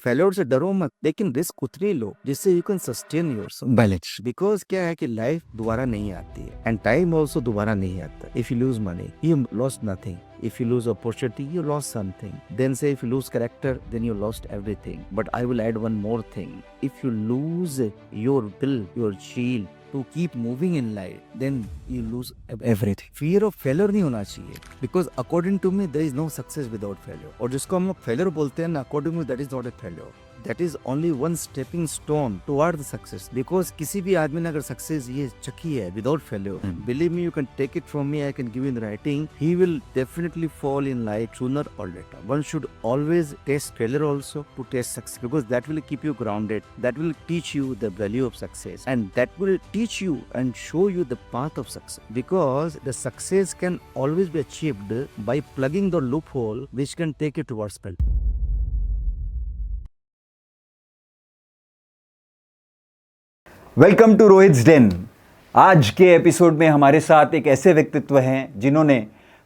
Failure से डरो मत, लेकिन रिस्क उतनी लो जिससे you can sustain yourself balance. Because क्या है कि लाइफ दोबारा नहीं आती है एंड टाइम ऑल्सो दोबारा नहीं आता। If you lose money you lost nothing, if you lose opportunity you lost something, then say if you lose character then you lost everything. But I will add one more thing: if you lose your will, your shield to keep moving in life, then you lose everything. Fear of failure नहीं होना चाहिए, because according to me there is no success without failure. और जिसको हम लोग failure बोलते हैं ना, according to me that is not a failure. That is only one stepping stone toward the success. Because किसी भी आदमी ने अगर सक्सेस ये चखी है without failure, believe me, you can take it from me, I can give you in writing, he will definitely fall in life sooner or later. One should always taste failure also to taste success, because that will keep you grounded, that will teach you the value of success, and that will teach you and show you the path of success. Because the success can always be achieved by plugging the loophole which can take you towards failure. Welcome to Rohit's den. आज के episode में हमारे साथ एक ऐसे व्यक्तित्व हैं जिन्होंने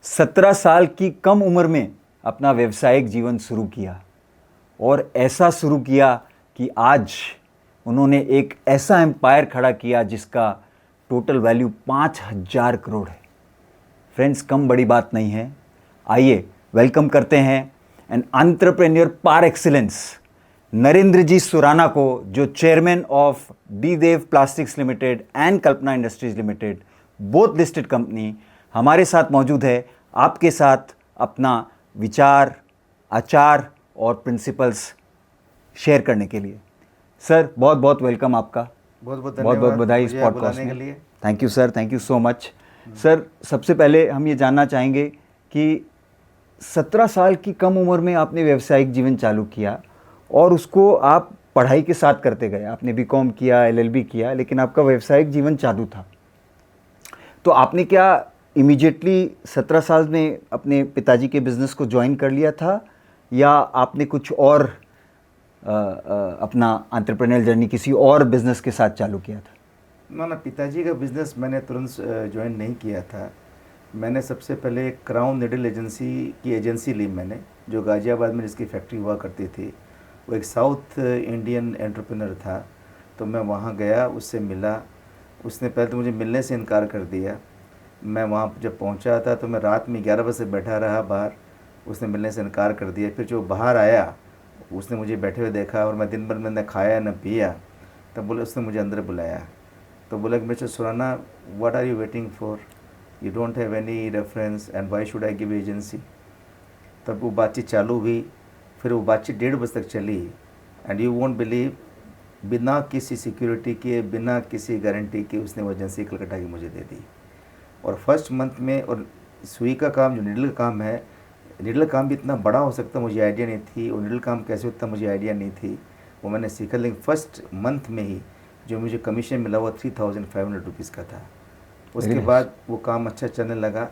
17 साल की कम उम्र में अपना व्यवसायिक जीवन शुरू किया, और ऐसा शुरू किया कि आज उन्होंने एक ऐसा एम्पायर खड़ा किया जिसका टोटल वैल्यू 5,000 करोड़ है। फ्रेंड्स, कम बड़ी बात नहीं है। आइए वेलकम करते हैं an entrepreneur par excellence, Narendra ji Surana को, जो chairman of D Dev plastics limited and Kalpana industries limited, both listed company, हमारे साथ मौजूद है आपके साथ अपना विचार, आचार और प्रिंसिपल्स शेयर करने के लिए। सर, बहुत बहुत वेलकम आपका। बहुत बहुत बधाई इस पॉडकास्ट के लिए। Thank you sir, thank you so much. Sir, सबसे पहले हम ये जानना चाहेंगे कि 17 साल की कम उम्र में आपने व्यावसायिक जीवन चालू किया और उसको आप पढ़ाई के साथ करते गए। आपने बीकॉम किया, एलएलबी किया, लेकिन आपका व्यावसायिक जीवन चालू था। तो आपने क्या इमीडिएटली 17 साल में अपने पिताजी के बिज़नेस को ज्वाइन कर लिया था, या आपने कुछ और अपना एंटरप्रेन्योर जर्नी किसी और बिज़नेस के साथ चालू किया था? ना, पिताजी का बिज़नेस मैंने तुरंत ज्वाइन नहीं किया था। मैंने सबसे पहले क्राउन निडल एजेंसी की एजेंसी ली मैंने, जो गाज़ियाबाद में जिसकी फैक्ट्री हुआ करती थी। वो एक साउथ इंडियन एंटरप्रेन्योर था, तो मैं वहाँ गया, उससे मिला। उसने पहले तो मुझे मिलने से इनकार कर दिया। मैं वहाँ जब पहुँचा था तो मैं रात में 11 बजे से बैठा रहा बाहर, उसने मिलने से इनकार कर दिया। फिर जो बाहर आया उसने मुझे बैठे हुए देखा, और मैं दिन भर में न खाया न पिया। तब बोले, उसने मुझे अंदर बुलाया, तो बोला कि mister Surana, what are you waiting for, you don't have any reference and why should I give agency. तब वो बातचीत चालू हुई। फिर वो बातचीत 1:30 बजे तक चली, एंड यू वोंट बिलीव, बिना किसी सिक्योरिटी के, बिना किसी गारंटी के उसने वो एजेंसी कलकत्ता की मुझे दे दी। और फर्स्ट मंथ में, और सुई का काम जो निडल का काम है, निडल काम भी इतना बड़ा हो सकता मुझे आइडिया नहीं थी, और निडल काम कैसे होता मुझे आइडिया नहीं थी। वो मैंने सीखा, लेकिन फर्स्ट मंथ में ही जो मुझे कमीशन मिला वो 3,500 रुपीज़ का था। उसके बाद वो काम अच्छा चलने लगा,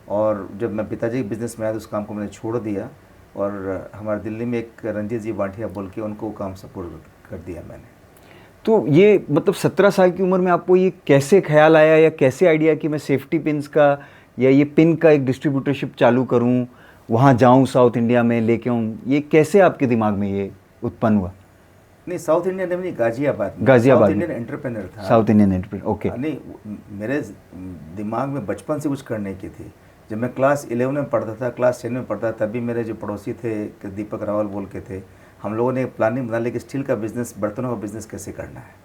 और जब मैं पिताजी के बिज़नेस में आया तो उस काम को मैंने छोड़ दिया, और हमारे दिल्ली में एक रंजीत जी बांटिया बोल के, उनको काम सपोर्ट कर दिया मैंने। तो ये मतलब 17 साल की उम्र में आपको ये कैसे ख्याल आया, या कैसे आइडिया कि मैं सेफ्टी पिन्स का या ये पिन का एक डिस्ट्रीब्यूटरशिप चालू करूं, वहाँ जाऊं साउथ इंडिया में लेके आऊँ, ये कैसे आपके दिमाग में ये उत्पन्न हुआ? नहीं, साउथ इंडिया में नहीं, गाज़ियाबाद में। गाज़ियाबाद साउथ में इंडियन एंटरप्रेन्योर था। South Indian entrepreneur, okay. नहीं, मेरे दिमाग में बचपन से कुछ करने की थी। जब मैं क्लास 11 में पढ़ता था, क्लास 10 में पढ़ता था, तभी मेरे जो पड़ोसी थे, दीपक रावल बोल के थे, हम लोगों ने प्लानिंग बना ली कि स्टील का बिज़नेस, बर्तनों का बिज़नेस कैसे करना है।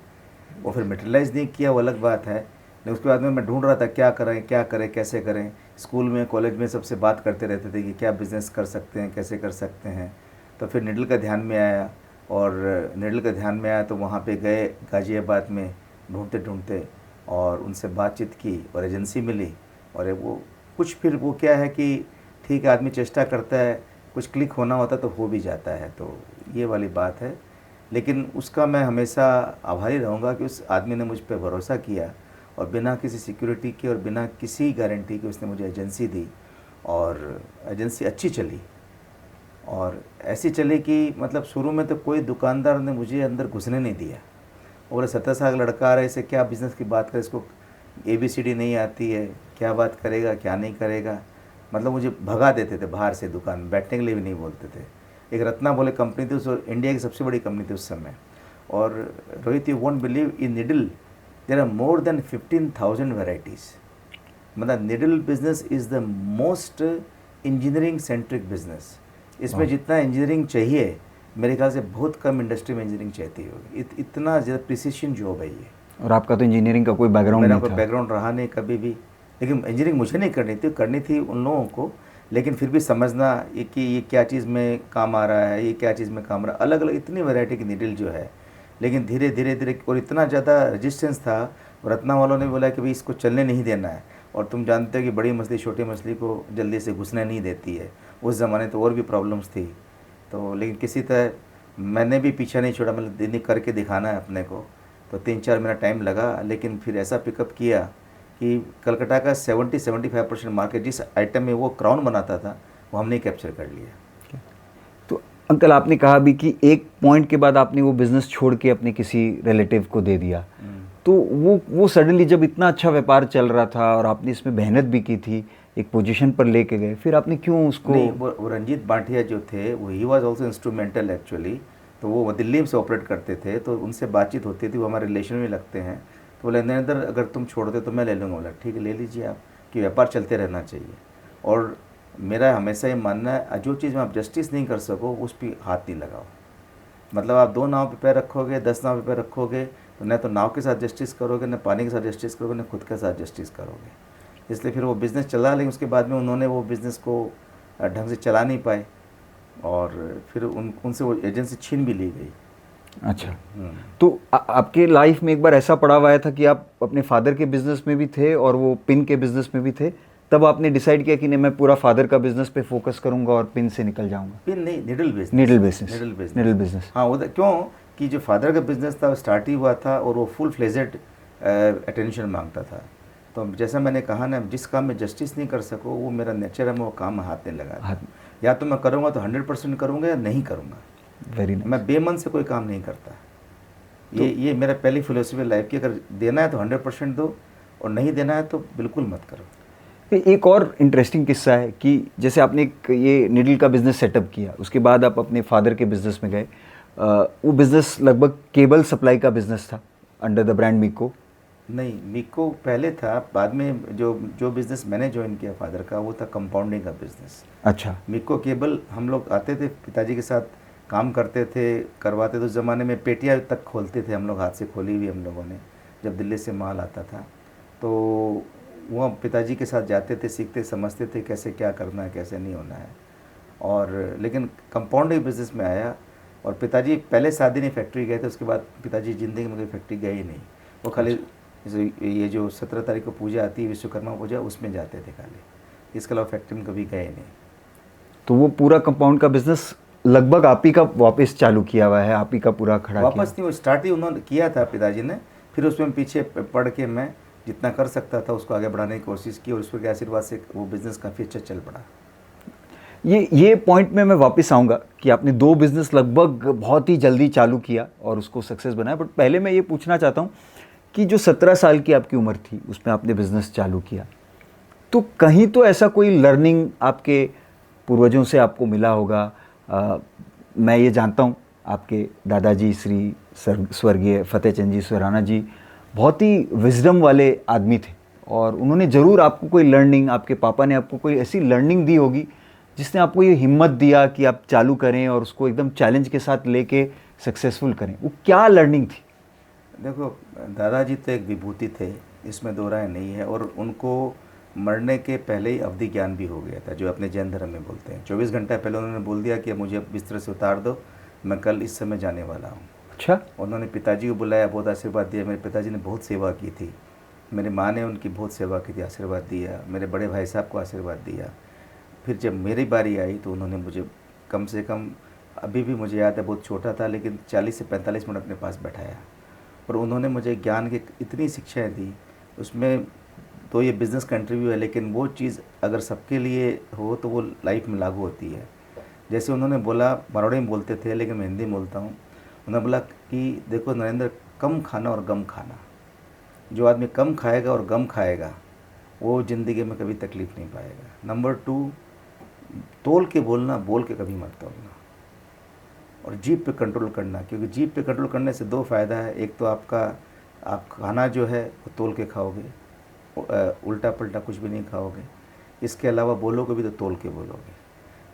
वो फिर मटेरियलाइज नहीं किया, वो अलग बात है, लेकिन उसके बाद में मैं ढूंढ रहा था क्या करें कैसे करें। स्कूल में, कॉलेज में सबसे बात करते रहते थे कि क्या बिज़नेस कर सकते हैं, कैसे कर सकते हैं। तो फिर निडल का ध्यान में आया, और निडल का ध्यान में आया तो वहाँ पे गए गाज़ियाबाद में ढूंढते ढूंढते, और उनसे बातचीत की और एजेंसी मिली। और वो कुछ, फिर वो क्या है कि ठीक है, आदमी चेष्टा करता है, कुछ क्लिक होना होता तो हो भी जाता है, तो ये वाली बात है। लेकिन उसका मैं हमेशा आभारी रहूँगा कि उस आदमी ने मुझ पर भरोसा किया, और बिना किसी सिक्योरिटी के और बिना किसी गारंटी के उसने मुझे एजेंसी दी, और एजेंसी अच्छी चली। और ऐसी चली कि मतलब शुरू में तो कोई दुकानदार ने मुझे अंदर घुसने नहीं दिया। और 17 साल का लड़का आ रहा है, इसे क्या बिज़नेस की बात करे, इसको ABCD नहीं आती है, क्या बात करेगा क्या नहीं करेगा, मतलब मुझे भगा देते थे बाहर से, दुकान में बैठने के लिए भी नहीं बोलते थे। एक रत्ना बोले कंपनी थी, उस इंडिया की सबसे बड़ी कंपनी थी उस समय। और Rohit, you won't believe, in needle there are more than 15,000 varieties. मतलब needle business is the most engineering centric business. इसमें जितना इंजीनियरिंग चाहिए मेरे ख्याल से बहुत कम इंडस्ट्री में इंजीनियरिंग चाहती होगी। इतना ज़्यादा प्रिसिशन जॉब है ये। और आपका तो इंजीनियरिंग का कोई बैकग्राउंड मेरा नहीं कोई था। बैकग्राउंड रहा नहीं कभी भी, लेकिन इंजीनियरिंग मुझे नहीं करनी थी उन लोगों को। लेकिन फिर भी समझना ये कि ये क्या चीज़ में काम आ रहा है, ये क्या चीज़ में काम आ रहा है, अलग अलग इतनी वैरायटी की नीडल जो है। लेकिन धीरे धीरे धीरे, और इतना ज़्यादा रेजिस्टेंस था, रत्ना वालों ने बोला कि भाई इसको चलने नहीं देना है। और तुम जानते हो कि बड़ी मछली छोटी मछली को जल्दी से घुसने नहीं देती है। उस ज़माने तो और भी प्रॉब्लम्स थी। तो लेकिन किसी तरह मैंने भी पीछा नहीं छोड़ा, मतलब दिन करके दिखाना है अपने को। तो 3-4 महीना टाइम लगा, लेकिन फिर ऐसा पिकअप किया कि कलकत्ता का 70-75% मार्केट जिस आइटम में वो क्राउन बनाता था वो हमने कैप्चर कर लिया। तो अंकल, आपने कहा भी कि एक पॉइंट के बाद आपने वो बिज़नेस छोड़ के अपने किसी रिलेटिव को दे दिया। तो वो सडनली जब इतना अच्छा व्यापार चल रहा था और आपने इसमें मेहनत भी की थी, एक पोजीशन पर लेके गए, फिर आपने क्यों उसको? नहीं, वो रंजीत बांटिया जो थे वो he was also instrumental actually. तो वो दिल्ली से ऑपरेट करते थे, तो उनसे बातचीत होती थी, वो हमारे रिलेशन में लगते हैं। तो बोले नरेंद्र, अगर तुम छोड़ दे तो मैं ले लूँगा। बोला ठीक है, ले लीजिए आप, कि व्यापार चलते रहना चाहिए। और मेरा हमेशा ये मानना है, जो चीज़ में आप जस्टिस नहीं कर सको उस पर हाथ नहीं लगाओ। मतलब आप 2 नाव पे पैर रखोगे, 10 नाव पे पैर रखोगे, तो न तो नाव के साथ जस्टिस करोगे, न पानी के साथ जस्टिस करोगे, न खुद के साथ जस्टिस करोगे। इसलिए फिर वो बिज़नेस चला, लेकिन उसके बाद में उन्होंने वो बिज़नेस को ढंग से चला नहीं पाए, और फिर उनसे वो एजेंसी छीन भी ली गई। अच्छा। तो आपके लाइफ में एक बार ऐसा पड़ा हुआ था कि आप अपने फादर के बिजनेस में भी थे और वो पिन के बिजनेस में भी थे, तब आपने डिसाइड किया कि नहीं, मैं पूरा फादर का बिजनेस पे फोकस करूंगा और पिन से निकल जाऊंगा? पिन नहीं, निडल बिजनेस। Needle business. हाँ, वो क्यों कि जो फादर का बिजनेस था वो स्टार्ट ही हुआ था, और वो फुल फ्लेजेड अटेंशन मांगता था। तो जैसा मैंने कहा ना, जिस काम में जस्टिस नहीं कर सको वो मेरा नेचर है, मैं वो काम हाथ नहीं लगा। या तो मैं करूँगा तो 100% करूँगा, या नहीं करूँगा। Very nice. मैं बेमन से कोई काम नहीं करता। ये मेरा पहली फिलोसफी लाइफ की, अगर देना है तो 100% दो, और नहीं देना है तो बिल्कुल मत करो। एक और इंटरेस्टिंग किस्सा है कि जैसे आपने एक ये निडल का बिज़नेस सेटअप किया, उसके बाद आप अपने फादर के बिज़नेस में गए। वो बिज़नेस लगभग केबल सप्लाई का बिज़नेस था अंडर द ब्रांड मीको। नहीं, मीको पहले था, बाद में जो बिज़नेस मैंने ज्वाइन किया फादर का, वो था कंपाउंडिंग का बिज़नेस। अच्छा। मीको केबल हम लोग आते थे, पिताजी के साथ काम करते थे, करवाते थे। उस ज़माने में पेटियाँ तक खोलते थे हम लोग, हाथ से खोली हुई हम लोगों ने, जब दिल्ली से माल आता था। तो वो पिताजी के साथ जाते थे, सीखते समझते थे कैसे क्या करना है, कैसे नहीं होना है। और लेकिन कंपाउंडिंग बिज़नेस में आया, और पिताजी पहले 7 दिन ही फैक्ट्री गए थे, उसके बाद पिताजी ज़िंदगी में कोई फैक्ट्री गए ही नहीं। वो खाली ये जो 17 तारीख को पूजा आती है, विश्वकर्मा पूजा, उसमें जाते थे खाली, इसके अलावा फैक्ट्री में कभी गए नहीं। तो वो पूरा कंपाउंड का बिज़नेस लगभग आप ही का वापस चालू किया हुआ है, आप ही का पूरा खड़ा किया? वापस नहीं, वो स्टार्ट ही उन्होंने किया था पिताजी ने, फिर उसमें पीछे पढ़ के मैं जितना कर सकता था उसको आगे बढ़ाने की कोशिश की, और उसके आशीर्वाद से वो बिज़नेस काफ़ी अच्छा चल पड़ा। ये पॉइंट में मैं वापस आऊँगा कि आपने 2 बिज़नेस लगभग बहुत ही जल्दी चालू किया और उसको सक्सेस बनाया। बट पहले मैं ये पूछना चाहता हूँ कि जो 17 साल की आपकी उम्र थी, उसमें आपने बिज़नेस चालू किया, तो कहीं तो ऐसा कोई लर्निंग आपके पूर्वजों से आपको मिला होगा। मैं ये जानता हूँ आपके दादाजी श्री स्वर्गीय फतेहचंद जी सुराना जी बहुत ही विजडम वाले आदमी थे, और उन्होंने ज़रूर आपको कोई लर्निंग, आपके पापा ने आपको कोई ऐसी लर्निंग दी होगी जिसने आपको ये हिम्मत दिया कि आप चालू करें और उसको एकदम चैलेंज के साथ लेके सक्सेसफुल करें। वो क्या लर्निंग थी? देखो, दादाजी तो एक विभूति थे, इसमें दो राय नहीं है। और उनको मरने के पहले ही अवधि ज्ञान भी हो गया था, जो अपने जैन धर्म में बोलते हैं। 24 घंटा पहले उन्होंने बोल दिया कि मुझे बिस्तर से उतार दो, मैं कल इस समय जाने वाला हूँ। अच्छा। उन्होंने पिताजी को बुलाया, बहुत आशीर्वाद दिया। मेरे पिताजी ने बहुत सेवा की थी, मेरी माँ ने उनकी बहुत सेवा की थी, आशीर्वाद दिया। मेरे बड़े भाई साहब को आशीर्वाद दिया। फिर जब मेरी बारी आई तो उन्होंने मुझे कम से कम, अभी भी मुझे याद है, बहुत छोटा था, लेकिन 40 से 45 मिनट अपने पास बैठाया, और उन्होंने मुझे ज्ञान की इतनी शिक्षाएं दी। उसमें तो ये बिज़नेस का इंटरव्यू है, लेकिन वो चीज़ अगर सबके लिए हो तो वो लाइफ में लागू होती है। जैसे उन्होंने बोला, मराठी में बोलते थे लेकिन मैं हिंदी में बोलता हूँ। उन्होंने बोला कि देखो नरेंद्र, कम खाना और गम खाना, जो आदमी कम खाएगा और गम खाएगा वो ज़िंदगी में कभी तकलीफ़ नहीं पाएगा। नंबर 2, तोल के बोलना, बोल के कभी मत तोलना। और जीभ पे कंट्रोल करना, क्योंकि जीभ पे कंट्रोल करने से दो फ़ायदा है। एक तो आप खाना जो है वो तोल के खाओगे, उल्टा पल्टा कुछ भी नहीं खाओगे। इसके अलावा बोलोगे भी तो तोल के बोलोगे।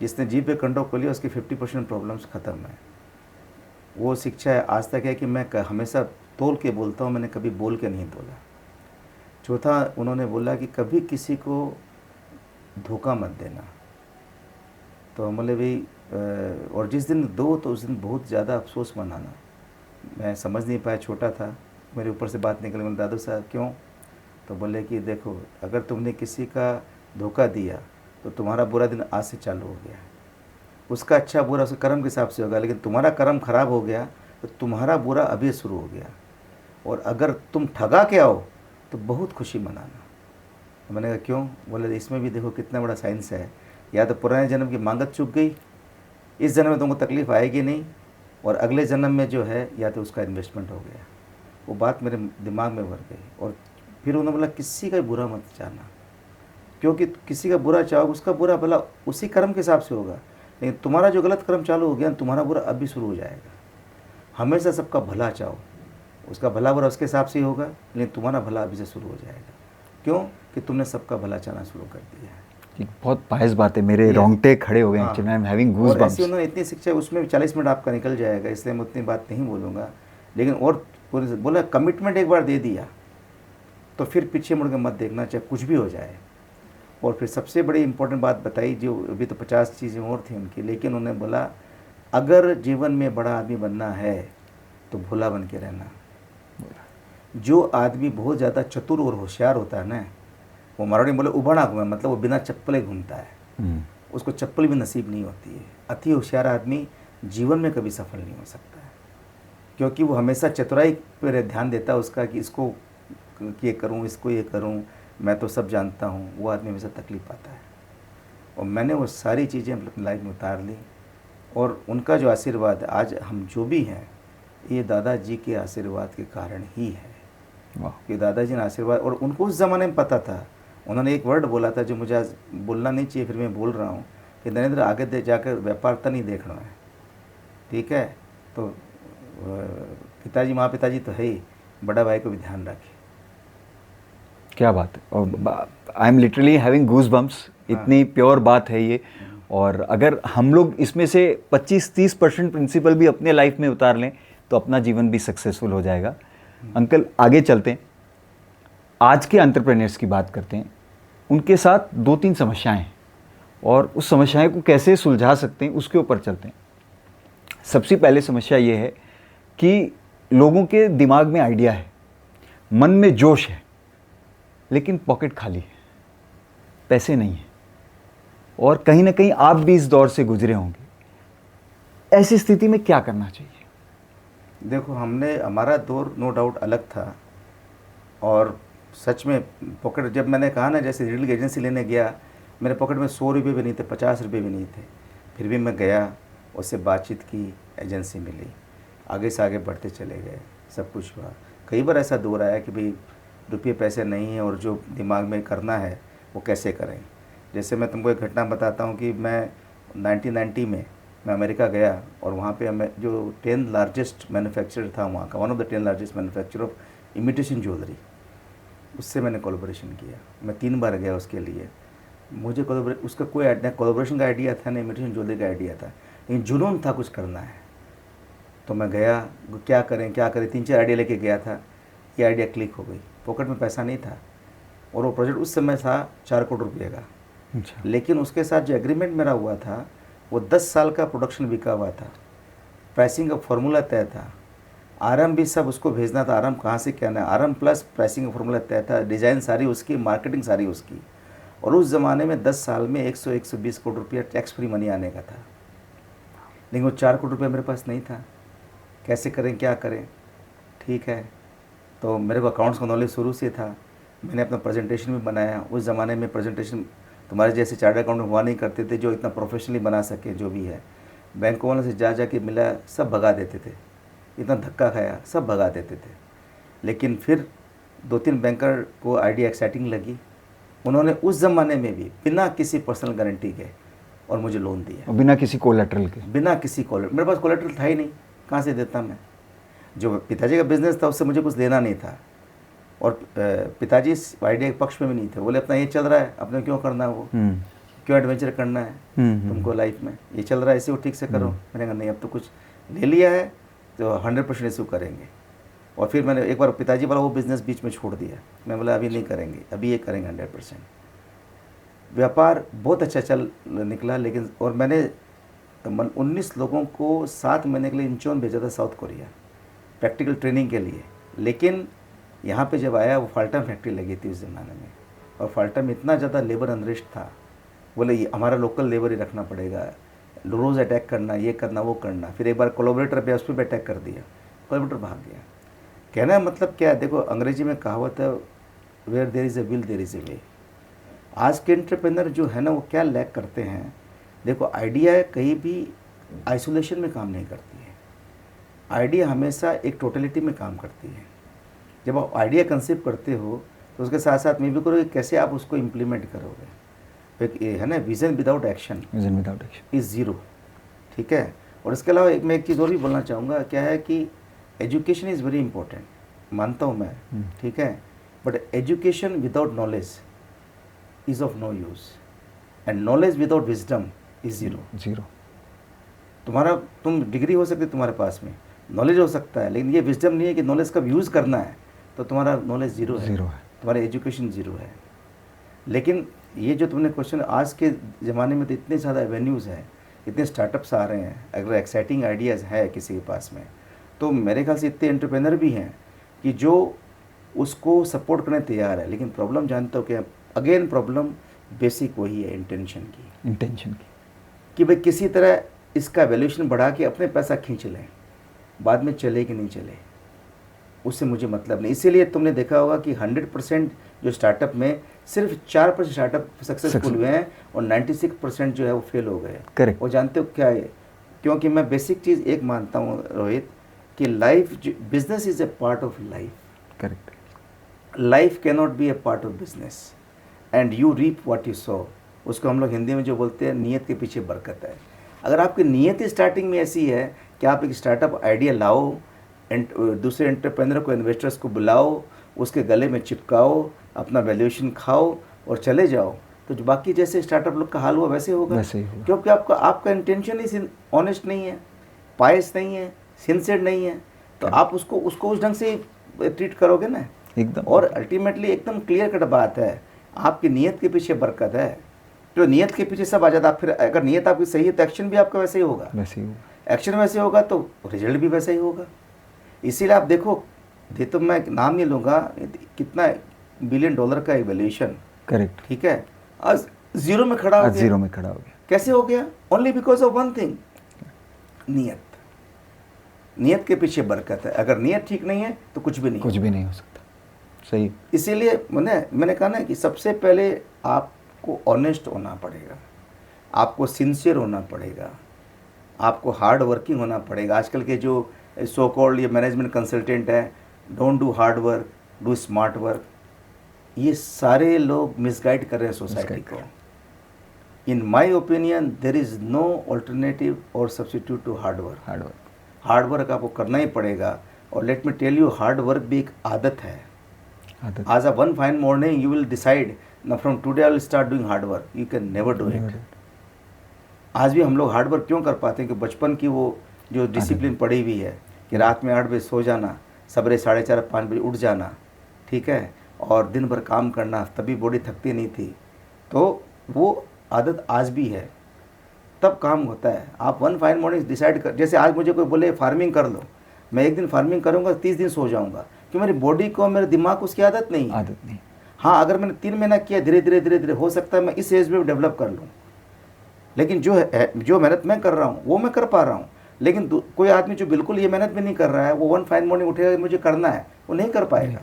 जिसने जीभ पे कंट्रोल कर लिया उसकी 50% प्रॉब्लम्स ख़त्म है। वो शिक्षा है आज तक है कि मैं हमेशा तोल के बोलता हूँ, मैंने कभी बोल के नहीं तोला। चौथा उन्होंने बोला कि कभी किसी को धोखा मत देना। तो हम बोले भाई और जिस दिन दो तो उस दिन बहुत ज़्यादा अफसोस मनाना। मैं समझ नहीं पाया, छोटा था, मेरे ऊपर से बात निकली। मैंने दादू साहब क्यों? तो बोले कि देखो अगर तुमने किसी का धोखा दिया तो तुम्हारा बुरा दिन आज से चालू हो गया। उसका अच्छा बुरा उसके कर्म के हिसाब से होगा, लेकिन तुम्हारा कर्म खराब हो गया तो तुम्हारा बुरा अभी शुरू हो गया। और अगर तुम ठगा के आओ तो बहुत खुशी मनाना। तो मैंने कहा क्यों? बोले इसमें भी देखो कितना बड़ा साइंस है। या तो पुराने जन्म की मांगत चुक गई, इस जन्म में तुमको तकलीफ़ आएगी नहीं, और अगले जन्म में जो है या तो उसका इन्वेस्टमेंट हो गया। वो बात मेरे दिमाग में भर गई। और फिर उन्होंने बोला किसी का बुरा मत चाहना, क्योंकि किसी का बुरा चाहोगे उसका बुरा भला उसी कर्म के हिसाब से होगा, लेकिन तुम्हारा जो गलत कर्म चालू हो गया तुम्हारा बुरा अब भी शुरू हो जाएगा। हमेशा सबका भला चाहो, उसका भला बुरा उसके हिसाब से ही होगा, लेकिन तुम्हारा भला अभी से शुरू हो जाएगा। क्यों? कि तुमने सबका भला चाहना शुरू कर दिया है। एक बहुत पायस बात है, मेरे रोंगटे खड़े हो गए। हाँ। एक्चुअली आई एम हैविंग गूज और बम्प्स। ऐसी उन्होंने इतनी शिक्षा, उसमें भी 40 मिनट आपका निकल जाएगा, इसलिए मैं उतनी बात नहीं बोलूँगा। लेकिन और बोला कमिटमेंट एक बार दे दिया तो फिर पीछे मुड़ के मत देखना, चाहे कुछ भी हो जाए। और फिर सबसे बड़ी इंपॉर्टेंट बात बताई, जो अभी तो 50 चीज़ें और थी उनकी, लेकिन उन्होंने बोला अगर जीवन में बड़ा आदमी बनना है तो भोला बन के रहना। जो आदमी बहुत ज़्यादा चतुर और होशियार होता है ना, वो मराठी में बोले उबड़ा घूमे, मतलब वो बिना चप्पल घूमता है, उसको चप्पल भी नसीब नहीं होती है। अति होशियार आदमी जीवन में कभी सफल नहीं हो सकता है, क्योंकि वो हमेशा चतुराई पर ध्यान देता है उसका, कि इसको ये करूं, इसको ये करूं, मैं तो सब जानता हूं। वो आदमी हमेशा तकलीफ पाता है। और मैंने वो सारी चीज़ें अपनी लाइफ में उतार ली, और उनका जो आशीर्वाद है, आज हम जो भी हैं ये दादाजी के आशीर्वाद के कारण ही है। कि दादाजी ने आशीर्वाद, और उनको उस ज़माने में पता था। उन्होंने एक वर्ड बोला था जो मुझे आज बोलना नहीं चाहिए, फिर मैं बोल रहा हूँ कि नरेंद्र आगे जाकर व्यापार तो नहीं देखना है, ठीक है? तो पिताजी माँ पिताजी तो है ही, बड़ा भाई को भी ध्यान रखे। क्या बात है। और I am literally having goose bumps. इतनी प्योर बात है ये। और अगर हम लोग इसमें से 25-30% प्रिंसिपल भी अपने लाइफ में उतार लें तो अपना जीवन भी सक्सेसफुल हो जाएगा। अंकल आगे चलते हैं, आज के एंटरप्रेन्योर्स की बात करते हैं। उनके साथ 2-3 समस्याएं हैं और उस समस्याएं को कैसे सुलझा सकते हैं उसके ऊपर चलते हैं। सबसे पहले समस्या ये है कि लोगों के दिमाग में आइडिया है, मन में जोश है, लेकिन पॉकेट खाली है, पैसे नहीं है। और कहीं ना कहीं आप भी इस दौर से गुजरे होंगे। ऐसी स्थिति में क्या करना चाहिए? देखो हमारा दौर नो डाउट अलग था, और सच में पॉकेट, जब मैंने कहा ना जैसे रीडिंग एजेंसी लेने गया, मेरे पॉकेट में 100 रुपये भी नहीं थे, 50 रुपये भी नहीं थे। फिर भी मैं गया, उससे बातचीत की, एजेंसी मिली, आगे से आगे बढ़ते चले गए, सब कुछ हुआ। कई बार ऐसा दौर आया कि भाई रुपये पैसे नहीं है और जो दिमाग में करना है वो कैसे करें। जैसे मैं तुमको एक घटना बताता हूँ कि मैं 1990 में मैं अमेरिका गया, और वहाँ पे हमें जो 10th लार्जेस्ट मैन्युफैक्चरर था वहाँ का, one of the 10 largest manufacturer of imitation jewellery, उससे मैंने कोलैबोरेशन किया। मैं 3 बार गया उसके लिए। मुझे उसका कोई आइडिया, कोलैबोरेशन का आइडिया था ना, इमिटेशन ज्वेलरी का आइडिया था, लेकिन जुनून था कुछ करना है। तो मैं गया, क्या करें 3-4 आइडिया लेके गया था। ये आइडिया क्लिक हो गई, पॉकेट में पैसा नहीं था, और वो प्रोजेक्ट उस समय था 4 करोड़ रुपये का। अच्छा। लेकिन उसके साथ जो एग्रीमेंट मेरा हुआ था वो 10 साल का प्रोडक्शन बिका हुआ था, प्राइसिंग का फॉर्मूला तय था, आरएम भी सब उसको भेजना था, आरएम कहाँ से क्या है, आरएम प्लस प्राइसिंग का फॉर्मूला तय था, डिज़ाइन सारी उसकी, मार्केटिंग सारी उसकी। और उस ज़माने में 10 साल में 100-120 करोड़ रुपया टैक्स फ्री मनी आने का था, लेकिन वो 4 करोड़ रुपया मेरे पास नहीं था। कैसे करें, क्या करें? ठीक है, तो मेरे को अकाउंट्स का नॉलेज शुरू से था। मैंने अपना प्रेजेंटेशन भी बनाया। उस ज़माने में प्रेजेंटेशन तुम्हारे जैसे चार्टर्ड अकाउंटेंट हुआ नहीं करते थे जो इतना प्रोफेशनली बना सके। जो भी है, बैंकों वालों से जा के मिला, सब भगा देते थे, इतना धक्का खाया, सब भगा देते थे। लेकिन फिर 2-3 बैंकर को आइडिया एक्साइटिंग लगी। उन्होंने उस ज़माने में भी बिना किसी पर्सनल गारंटी के और मुझे लोन दिया और बिना किसी कोलेटरल के। बिना किसी कोलेटरल। मेरे पास कोलेटरल था ही नहीं, कहाँ से देता मैं। जो पिताजी का बिजनेस था उससे मुझे कुछ लेना नहीं था, और पिताजी इस आइडिया के पक्ष में भी नहीं थे। बोले अपना ये चल रहा है, अपने क्यों करना है वो, क्यों एडवेंचर करना है तुमको लाइफ में, ये चल रहा है इसे वो ठीक से करो। मैंने कहा नहीं, अब तो कुछ ले लिया है तो 100% इसे करेंगे। और फिर मैंने एक बार पिताजी वाला वो बिज़नेस बीच में छोड़ दिया। मैं बोला अभी नहीं करेंगे, अभी ये करेंगे 100%। व्यापार बहुत अच्छा चल निकला, लेकिन और मैंने 19 लोगों को 7 महीने के लिए इंचोन भेजा था साउथ कोरिया प्रैक्टिकल ट्रेनिंग के लिए। लेकिन यहाँ पे जब आया, वो फाल्टा फैक्ट्री लगी थी उस ज़माने में, और फाल्टा में इतना ज़्यादा लेबर अनरेस्ट था। बोले ये हमारा लोकल लेबर ही रखना पड़ेगा, रोज़ अटैक करना, ये करना वो करना। फिर एक बार कोलैबोरेटर पे उस पर भी अटैक कर दिया, कोलैबोरेटर भाग गया। कहना मतलब क्या है, देखो अंग्रेजी में कहावत है, where there is a will there is a way. आज के एंटरप्रेन्योर जो है ना, वो क्या लैक करते हैं, देखो आइडिया कहीं भी आइसोलेशन में काम नहीं करती है। आइडिया हमेशा एक टोटलिटी में काम करती है। जब आप आइडिया कंसेप्ट करते हो तो उसके साथ साथ में भी करो कि कैसे आप उसको इम्प्लीमेंट करोगे। एक है ना, vision without action is zero. ठीक है। और इसके अलावा मैं एक चीज़ और भी बोलना चाहूँगा, क्या है कि एजुकेशन इज़ वेरी इंपॉर्टेंट, मानता हूँ मैं, ठीक है, but education without knowledge is of no use, and knowledge without wisdom is zero. तुम डिग्री हो सकती है तुम्हारे पास में, नॉलेज हो सकता है, लेकिन ये विजडम नहीं है कि नॉलेज कब यूज़ करना है, तो तुम्हारा नॉलेज ज़ीरो है, तुम्हारा एजुकेशन ज़ीरो है। लेकिन ये जो तुमने क्वेश्चन, आज के ज़माने में तो इतने ज़्यादा एवेन्यूज़ हैं, इतने स्टार्टअप्स आ रहे हैं, अगर एक्साइटिंग आइडियाज़ है किसी के पास में, तो मेरे ख्याल से इतने एंटरप्रेन्योर भी हैं कि जो उसको सपोर्ट करने तैयार है। लेकिन प्रॉब्लम जानते हो क्या, अगेन प्रॉब्लम बेसिक वही है, इंटेंशन की कि भाई किसी तरह इसका वैल्यूएशन बढ़ा के अपने पैसा खींच लें, बाद में चले कि नहीं चले उससे मुझे मतलब नहीं। इसीलिए तुमने देखा होगा कि 100% जो स्टार्टअप में सिर्फ 4% स्टार्टअप सक्सेसफुल हुए हैं और 96% जो है वो फेल हो गए। करेक्ट। और जानते हो क्या है, क्योंकि मैं बेसिक चीज़ एक मानता हूँ रोहित, कि life, business is a part of life. Correct. Life can not be a part of business, and you reap what you sow. उसको हम लोग हिंदी में जो बोलते हैं, नीयत के पीछे बरकत है। अगर आपकी नीयत ही स्टार्टिंग में ऐसी है कि आप एक स्टार्टअप आइडिया लाओ, दूसरे एंटरप्रेन्योर को, इन्वेस्टर्स को बुलाओ, उसके गले में चिपकाओ, अपना वैल्यूएशन खाओ और चले जाओ, तो जो बाकी जैसे स्टार्टअप लोग का हाल हुआ वैसे होगा। क्योंकि आपका इंटेंशन ही ऑनेस्ट नहीं है, पायस नहीं है, सिंसियर नहीं है, तो आप उसको उस ढंग से ट्रीट करोगे ना एकदम। और अल्टीमेटली एकदम क्लियर कट बात है, आपकी नीयत के पीछे बरकत है, तो नीयत के पीछे सब आ जाता। फिर अगर नीयत आपकी सही है तो एक्शन भी आपका वैसे ही होगा, एक्शन वैसे होगा तो रिजल्ट भी वैसे ही होगा। इसीलिए आप देखो, ये तो मैं नाम नहीं लूँगा, कितना $1 बिलियन का वैल्यूएशन, करेक्ट, ठीक है, आज जीरो में खड़ा हो गया। कैसे हो गया? Only because of one thing, नीयत के पीछे बरकत है। अगर नीयत ठीक नहीं है तो कुछ भी नहीं हो सकता। सही। इसीलिए मैंने कहा ना कि सबसे पहले आपको ऑनेस्ट होना पड़ेगा, आपको सिंसियर होना पड़ेगा, आपको हार्ड वर्किंग होना पड़ेगा। आजकल के जो सो कॉल्ड ये मैनेजमेंट कंसल्टेंट है, don't do hard work, do smart work, ये सारे लोग मिसगाइड कर रहे हैं सोसाइटी को। In my opinion there is no alternative और substitute to hard work. Hard work आपको करना ही पड़ेगा। और let me tell you, hard work भी एक आदत है। आज one fine morning you will decide ना from today I will start doing hard work, you can never do it. आज भी हम लोग हार्ड वर्क क्यों कर पाते हैं कि बचपन की वो जो डिसिप्लिन पड़ी हुई है कि रात में 8 बजे सो जाना, सवेरे 4:30-5 बजे उठ जाना, ठीक है, और दिन भर काम करना, तभी बॉडी थकती नहीं थी। तो वो आदत आज भी है, तब काम होता है। आप वन फाइन मॉर्निंग डिसाइड कर, जैसे आज मुझे कोई बोले फार्मिंग कर लो, मैं एक दिन फार्मिंग करूँगा, 30 दिन सो जाऊँगा, कि मेरी बॉडी को, मेरे दिमाग को उसकी आदत नहीं। हाँ, अगर मैंने 3 महीना किया, धीरे धीरे हो सकता है मैं इस एज में डेवलप कर लूँ। लेकिन जो मेहनत मैं कर रहा हूँ वो मैं कर पा रहा हूँ। लेकिन कोई आदमी जो बिल्कुल ये मेहनत भी नहीं कर रहा है, वो वन फाइन मॉर्निंग उठेगा मुझे करना है, वो नहीं कर पाएगा।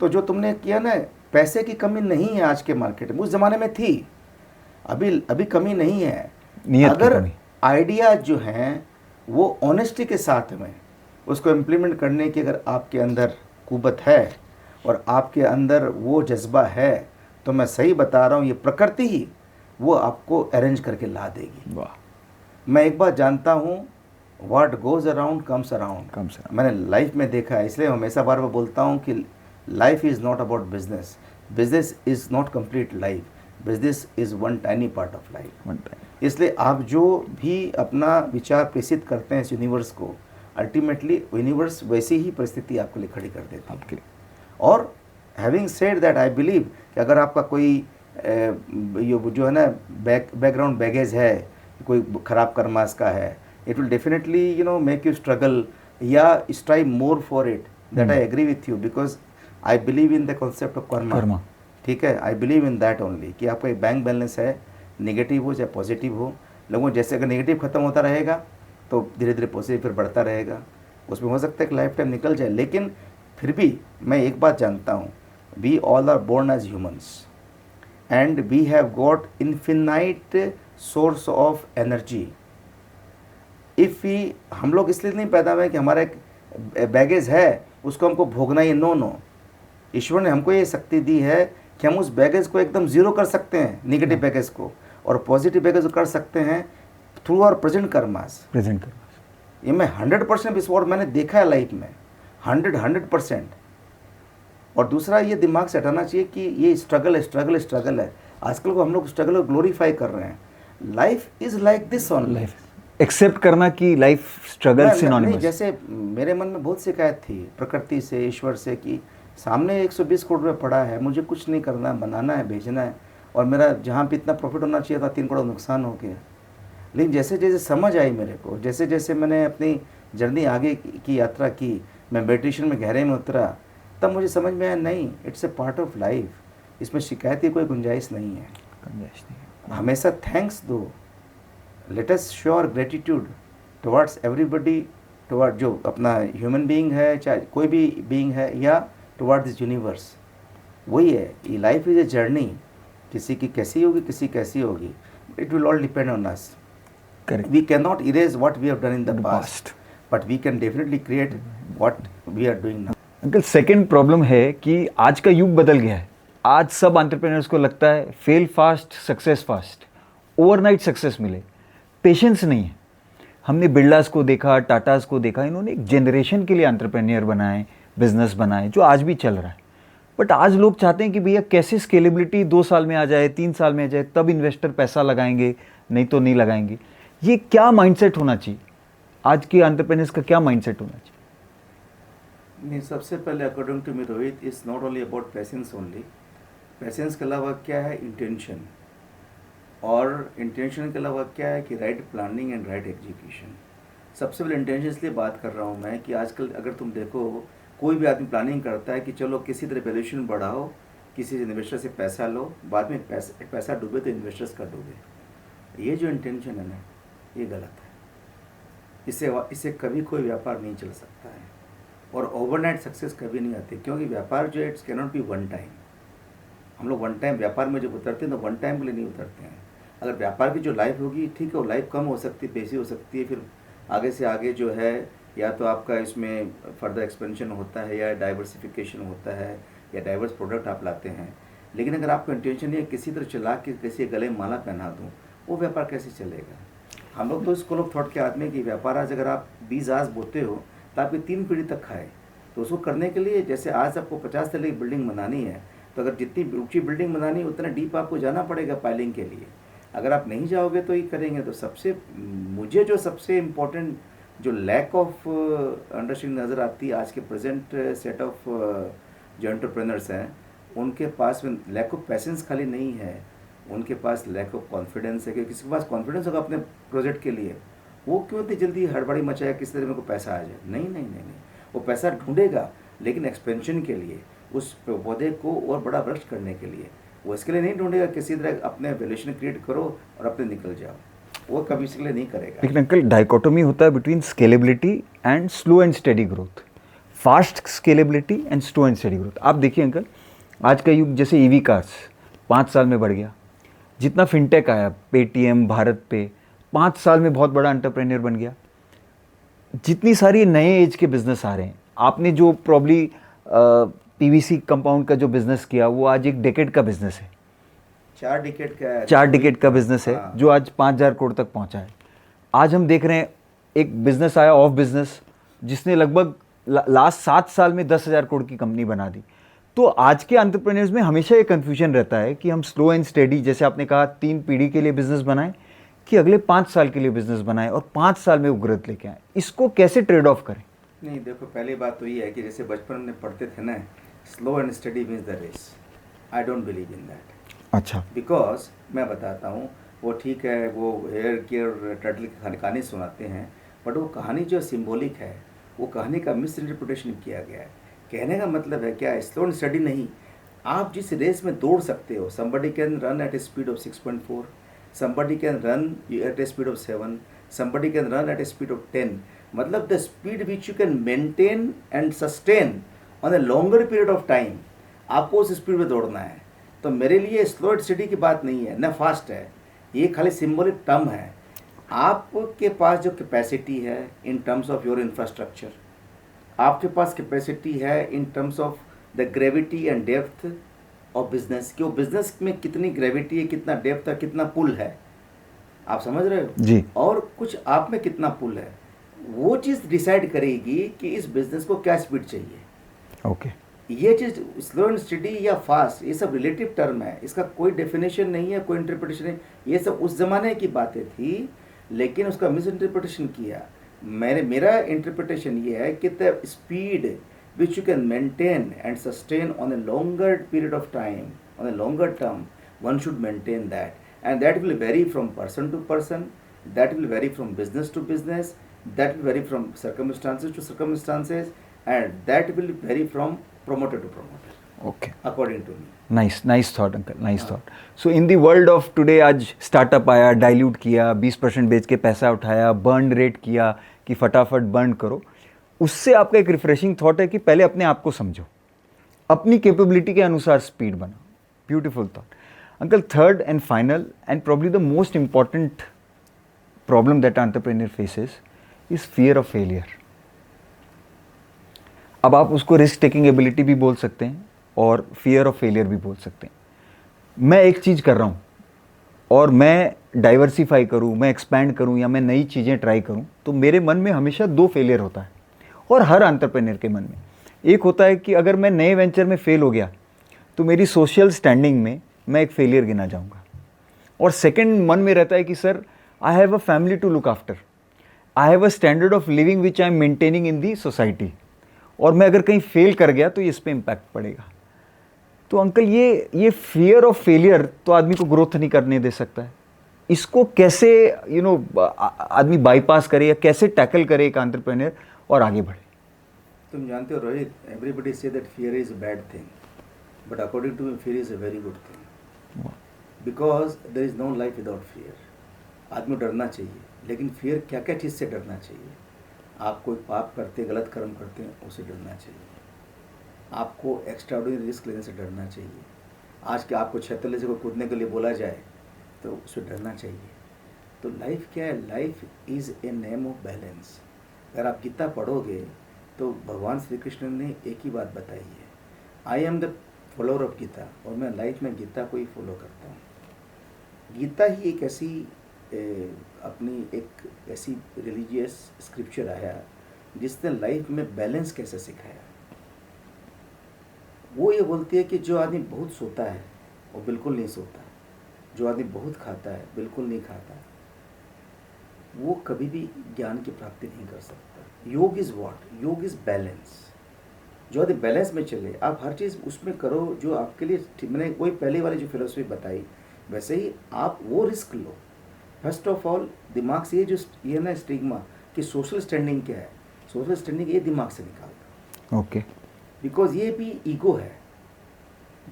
तो जो तुमने किया ना, पैसे की कमी नहीं है आज के मार्केट में, उस ज़माने में थी, अभी कमी नहीं है। अगर आइडिया जो हैं वो ऑनेस्टी के साथ में उसको इम्प्लीमेंट करने की अगर आपके अंदर कुव्वत है और आपके अंदर वो जज्बा है, तो मैं सही बता रहा हूँ, ये प्रकृति ही वो आपको अरेंज करके ला देगी। वाह। मैं एक बात जानता हूँ, what goes around comes around. Comes around. मैंने लाइफ में देखा है, इसलिए हमेशा बार बार बोलता हूँ कि life is not about business, business is not complete life, business is one tiny part of life. इसलिए आप जो भी अपना विचार प्रेषित करते हैं इस यूनिवर्स को, अल्टीमेटली यूनिवर्स वैसी ही परिस्थिति आपके लिए खड़ी कर देता है। और having said that, I believe कि अगर आपका कोई ये जो है ना बैकग्राउंड बैगेज है, कोई खराब कर्मास का है, it will definitely you know make you struggle या strive more for it. That I agree with you, because I believe in the concept of karma. ठीक है, I believe in that only कि आपका एक बैंक बैलेंस है, negative हो चाहे positive हो। लोगों जैसे अगर नेगेटिव खत्म होता रहेगा तो धीरे धीरे पॉजिटिव फिर बढ़ता रहेगा, उसमें हो सकता है कि लाइफ टाइम निकल जाए। लेकिन फिर भी मैं एक बात जानता हूँ, we all are born as humans and we have got infinite source of energy. If we, हम लोग इसलिए नहीं पैदा हुए कि हमारा एक बैगेज है उसको हमको भोगना ही, नो नो। ईश्वर ने हमको ये शक्ति दी है कि हम उस बैगेज को एकदम ज़ीरो कर सकते हैं, निगेटिव बैगेज को, और पॉजिटिव बैगेज को कर सकते हैं थ्रू आवर प्रेजेंट कर्मास। ये मैं 100% विश्वास मैंने देखा है लाइफ में, 100%। और दूसरा ये दिमाग से हटाना चाहिए कि ये स्ट्रगल है, स्ट्रगल है, स्ट्रगल है। आजकल को हम लोग स्ट्रगल को ग्लोरीफाई कर रहे हैं। Life is like this only. Accept करना कि लाइफ स्ट्रगल सिनोनिमस। जैसे मेरे मन में बहुत शिकायत थी प्रकृति से, ईश्वर से, कि सामने 120 करोड़ रुपये पड़ा है, मुझे कुछ नहीं करना, बनाना है, भेजना है, और मेरा जहाँ पे इतना प्रॉफिट होना चाहिए था 3 करोड़ नुकसान हो गया। लेकिन जैसे जैसे समझ आई मेरे को, जैसे जैसे मैंने अपनी जर्नी आगे की यात्रा की, मैं मेडिटेशन में गहरे में उतरा, तब मुझे समझ में आया नहीं, it's a part of life, इसमें शिकायत की कोई गुंजाइश नहीं है। हमेशा थैंक्स दो, let us show our gratitude towards everybody, toward जो अपना ह्यूमन बीइंग है, चाहे कोई भी बीइंग है, या टुवर्ड दिस यूनिवर्स। वही है, ये लाइफ इज़ ए जर्नी, किसी की कैसी होगी, किसी कैसी होगी, it will all depend on us. We can not erase what we have done in the past, but we can definitely create what we are doing now. Uncle, second problem है कि आज का युग बदल गया है। आज सब एंटरप्रेन्योर्स को लगता है fail fast, success fast, overnight success मिले, पेशेंस नहीं है। हमने बिरलास को देखा, टाटास को देखा, इन्होंने एक जनरेशन के लिए एंटरप्रेन्योर बनाए, बिजनेस बनाए, जो आज भी चल रहा है। बट आज लोग चाहते हैं कि भैया कैसे स्केलेबिलिटी 2 साल में आ जाए, 3 साल में आ जाए, तब इन्वेस्टर पैसा लगाएंगे, नहीं तो नहीं लगाएंगे। ये क्या माइंडसेट होना चाहिए? आज के एंटरप्रेन्योर्स का क्या माइंडसेट होना चाहिए? नहीं, सबसे पहले according to me Rohit, is not only about patience only. Patience के अलावा क्या है? इंटेंशन। और इंटेंशन के अलावा क्या है कि right planning and right execution. सबसे पहले इंटेंशन इसलिए बात कर रहा हूँ मैं कि आजकल अगर तुम देखो, कोई भी आदमी प्लानिंग करता है कि चलो किसी तरह वैल्यूएशन बढ़ाओ, किसी इन्वेस्टर से पैसा लो, बाद में पैसा डूबे तो इन्वेस्टर्स का डूबे। ये जो इंटेंशन है ना, ये गलत है। इससे कभी कोई व्यापार नहीं चल सकता है, और ओवरनाइट सक्सेस कभी नहीं आती, क्योंकि व्यापार जो है it's can not B one time. हम लोग वन टाइम व्यापार में जब उतरते हैं तो वन टाइम के लिए नहीं उतरते हैं। अगर व्यापार की जो लाइफ होगी, ठीक है, वो लाइफ कम हो सकती है, बेसी हो सकती है, फिर आगे से आगे जो है या तो आपका इसमें फर्दर एक्सपेंशन होता है, या डाइवर्सिफिकेशन होता है, या डाइवर्स प्रोडक्ट आप लाते हैं। लेकिन अगर आपका इंटेंशन ये किसी तरह चला के किसी गले में माला पहना दूँ, वो व्यापार कैसे चलेगा? हम लोग तो स्कूल ऑफ थॉट के आदमी की व्यापार, आज अगर आप 20 आज बोते हो तो आपकी 3 पीढ़ी तक खाए। तो उसको करने के लिए, जैसे आज आपको 50 तले की बिल्डिंग बनानी है, तो अगर जितनी ऊंची बिल्डिंग बनानी है उतना डीप आपको जाना पड़ेगा पाइलिंग के लिए। अगर आप नहीं जाओगे तो ये करेंगे। तो मुझे जो सबसे इम्पोर्टेंट जो लैक ऑफ अंडरस्टैंडिंग नज़र आती है आज के प्रेजेंट सेट ऑफ जो एंटरप्रेन्योर्स हैं, उनके पास में लैक ऑफ पैसेंस खाली नहीं है, उनके पास लैक ऑफ कॉन्फिडेंस है। कि किसी के पास कॉन्फिडेंस होगा अपने प्रोजेक्ट के लिए, वो क्यों इतनी जल्दी हड़बड़ी मचाया किस तरह मेरे को पैसा आ जाए? नहीं नहीं नहीं नहीं, वो पैसा ढूंढेगा, लेकिन एक्सपेंशन के लिए, उस पौधे को और बड़ा वृक्ष करने के लिए। वो इसके लिए नहीं ढूंढेगा किसी तरह अपने वैल्यूएशन क्रिएट करो और अपने निकल जाओ, वो कभी इसके लिए नहीं करेगा। लेकिन अंकल, डाइकोटोमी होता है between scalability and slow and steady growth, fast scalability and slow and steady growth. आप देखिए अंकल, आज का युग जैसे ईवी कार्स 5 साल में बढ़ गया, जितना फिनटेक आया, पेटीएम, भारत पे, 5 साल में बहुत बड़ा एंटरप्रेन्योर बन गया। जितनी सारी नए एज के बिजनेस आ रहे हैं, आपने जो प्रॉब्ली पीवीसी कंपाउंड का जो बिजनेस किया, वो आज एक डेकेड का बिजनेस है। 4 डिकेट का बिजनेस है हाँ। जो आज 5,000 करोड़ तक पहुंचा है। आज हम देख रहे हैं एक बिजनेस आया ऑफ बिजनेस जिसने लगभग लास्ट 7 साल में 10,000 करोड़ की कंपनी बना दी। तो आज के एंटरप्रेन्योर्स में हमेशा ये कन्फ्यूजन रहता है कि हम स्लो एंड स्टेडी, जैसे आपने कहा 3 पीढ़ी के लिए बिजनेस बनाएं कि अगले 5 साल के लिए बिजनेस बनाएं और 5 साल में वो ग्रोथ लेके आए। इसको कैसे ट्रेड ऑफ करें? नहीं देखो, पहली बात तो ये है कि जैसे बचपन में पढ़ते थे ना, slow and steady wins the race. I don't believe in that. अच्छा, बिकॉज मैं बताता हूँ, वो ठीक है, वो हेयर केयर टर्टल की कहानी सुनाते हैं, बट वो कहानी जो सिंबॉलिक है, वो कहानी का मिस इंटरप्रिटेशन किया गया है। कहने का मतलब है क्या, स्लो एंड स्टडी नहीं। आप जिस रेस में दौड़ सकते हो, somebody can run at a speed of 6.4, somebody can run at a speed of 7, somebody can run at a speed of 10. मतलब the speed which you can maintain and sustain on a longer period of time, आपको उस speed में दौड़ना है। तो मेरे लिए slow and study की बात नहीं है, न फास्ट है, ये खाली सिंबॉलिक टर्म है। आपके पास जो कैपेसिटी है in terms of your infrastructure, आपके पास कैपेसिटी है in terms of the gravity and depth of business, कि वो बिजनेस में कितनी ग्रेविटी है, कितना डेप्थ है, कितना पुल है, आप समझ रहे हो जी। और कुछ आप में कितना पुल है, वो चीज़ डिसाइड करेगी कि इस बिजनेस को क्या स्पीड चाहिए। ओके, ये चीज़ स्लो एंड स्टडी या फास्ट, ये सब रिलेटिव टर्म है, इसका कोई डेफिनेशन नहीं है, कोई इंटरप्रिटेशन नहीं। ये सब उस ज़माने की बातें थी, लेकिन उसका मिस इंटरप्रिटेशन किया। मेरा इंटरप्रिटेशन ये है कि the speed which you can maintain and sustain on a longer period of time, on a longer term, one should maintain that, and that will vary from person to person, that will vary from business to business, that will vary from circumstances to circumstances, and that will vary from promoter to promoter, okay, according to me. Nice thought uncle, nice thought. So in the world of today, आज startup आया, dilute किया, 20% बेच के पैसा उठाया, burn rate किया कि फटाफट बर्न करो। उससे आपका एक रिफ्रेशिंग थॉट है कि पहले अपने आप को समझो, अपनी कैपेबिलिटी के अनुसार स्पीड बनाओ। Beautiful thought uncle. Third and final and probably the most important problem that entrepreneur faces is fear of failure. अब आप उसको रिस्क टेकिंग एबिलिटी भी बोल सकते हैं और फियर ऑफ फेलियर भी बोल सकते हैं। मैं एक चीज़ कर रहा हूँ और मैं डाइवर्सिफाई करूँ, मैं एक्सपैंड करूँ या मैं नई चीज़ें ट्राई करूँ, तो मेरे मन में हमेशा 2 फेलियर होता है, और हर एंटरप्रेन्योर के मन में। एक होता है कि अगर मैं नए वेंचर में फेल हो गया तो मेरी सोशल स्टैंडिंग में मैं एक फेलियर गिना जाऊँगा। और सेकेंड मन में रहता है कि sir, I have a family to look after, I have a standard of living which I am maintaining in the society, और मैं अगर कहीं फेल कर गया तो इस पे इम्पैक्ट पड़ेगा। तो अंकल, ये फियर ऑफ फेलियर तो आदमी को ग्रोथ नहीं करने दे सकता है। इसको कैसे आदमी बाईपास करे या कैसे टैकल करे एक एंटरप्रेन्योर और आगे बढ़े? तुम जानते हो Rohit, everybody say that fear is a bad thing, but according to me fear is a very good thing, because there is no life without fear. आदमी डरना चाहिए, लेकिन फियर क्या क्या चीज़ से डरना चाहिए? आप कोई पाप करते, गलत कर्म करते हैं, उससे डरना चाहिए। आपको एक्स्ट्राऑर्डिनरी रिस्क लेने से डरना चाहिए। आज के आपको 6 तल्ले से कोई कूदने के लिए बोला जाए तो उससे डरना चाहिए। तो लाइफ क्या है? Life is a name of balance. अगर आप गीता पढ़ोगे तो भगवान श्री कृष्ण ने एक ही बात बताई है, I am the follower of Gita, और मैं लाइफ में गीता को ही फॉलो करता हूँ। गीता ही एक ऐसी अपनी एक ऐसी रिलीजियस स्क्रिप्चर आया जिसने लाइफ में बैलेंस कैसे सिखाया। वो ये बोलती है कि जो आदमी बहुत सोता है वो बिल्कुल नहीं सोता, जो आदमी बहुत खाता है बिल्कुल नहीं खाता, वो कभी भी ज्ञान की प्राप्ति नहीं कर सकता। योग इज़ व्हाट? योग इज़ बैलेंस। जो आदमी बैलेंस में चले, आप हर चीज़ उसमें करो जो आपके लिए, मैंने वही पहले वाली जो फिलोसफी बताई, वैसे ही आप वो risk low. First of all दिमाग से ये ना स्टिग्मा कि सोशल स्टैंडिंग क्या है, सोशल स्टैंडिंग ये दिमाग से निकालता। ओके, बिकॉज ये भी ईगो है,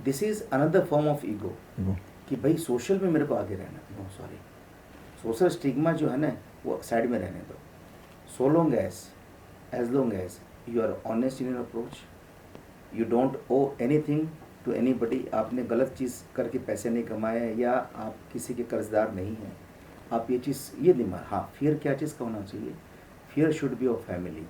this is another form of ego, कि भाई सोशल में मेरे को आगे रहना। नो सॉरी, सोशल स्टिग्मा जो है ना वो साइड में रहने दो। So long as long as you are honest in your approach, you don't owe anything to anybody, आपने गलत चीज़ करके पैसे नहीं कमाए या आप किसी के कर्जदार नहीं हैं, आप ये चीज़, ये दिमाग। हाँ, फियर क्या चीज़ का होना चाहिए? Fear should be of family,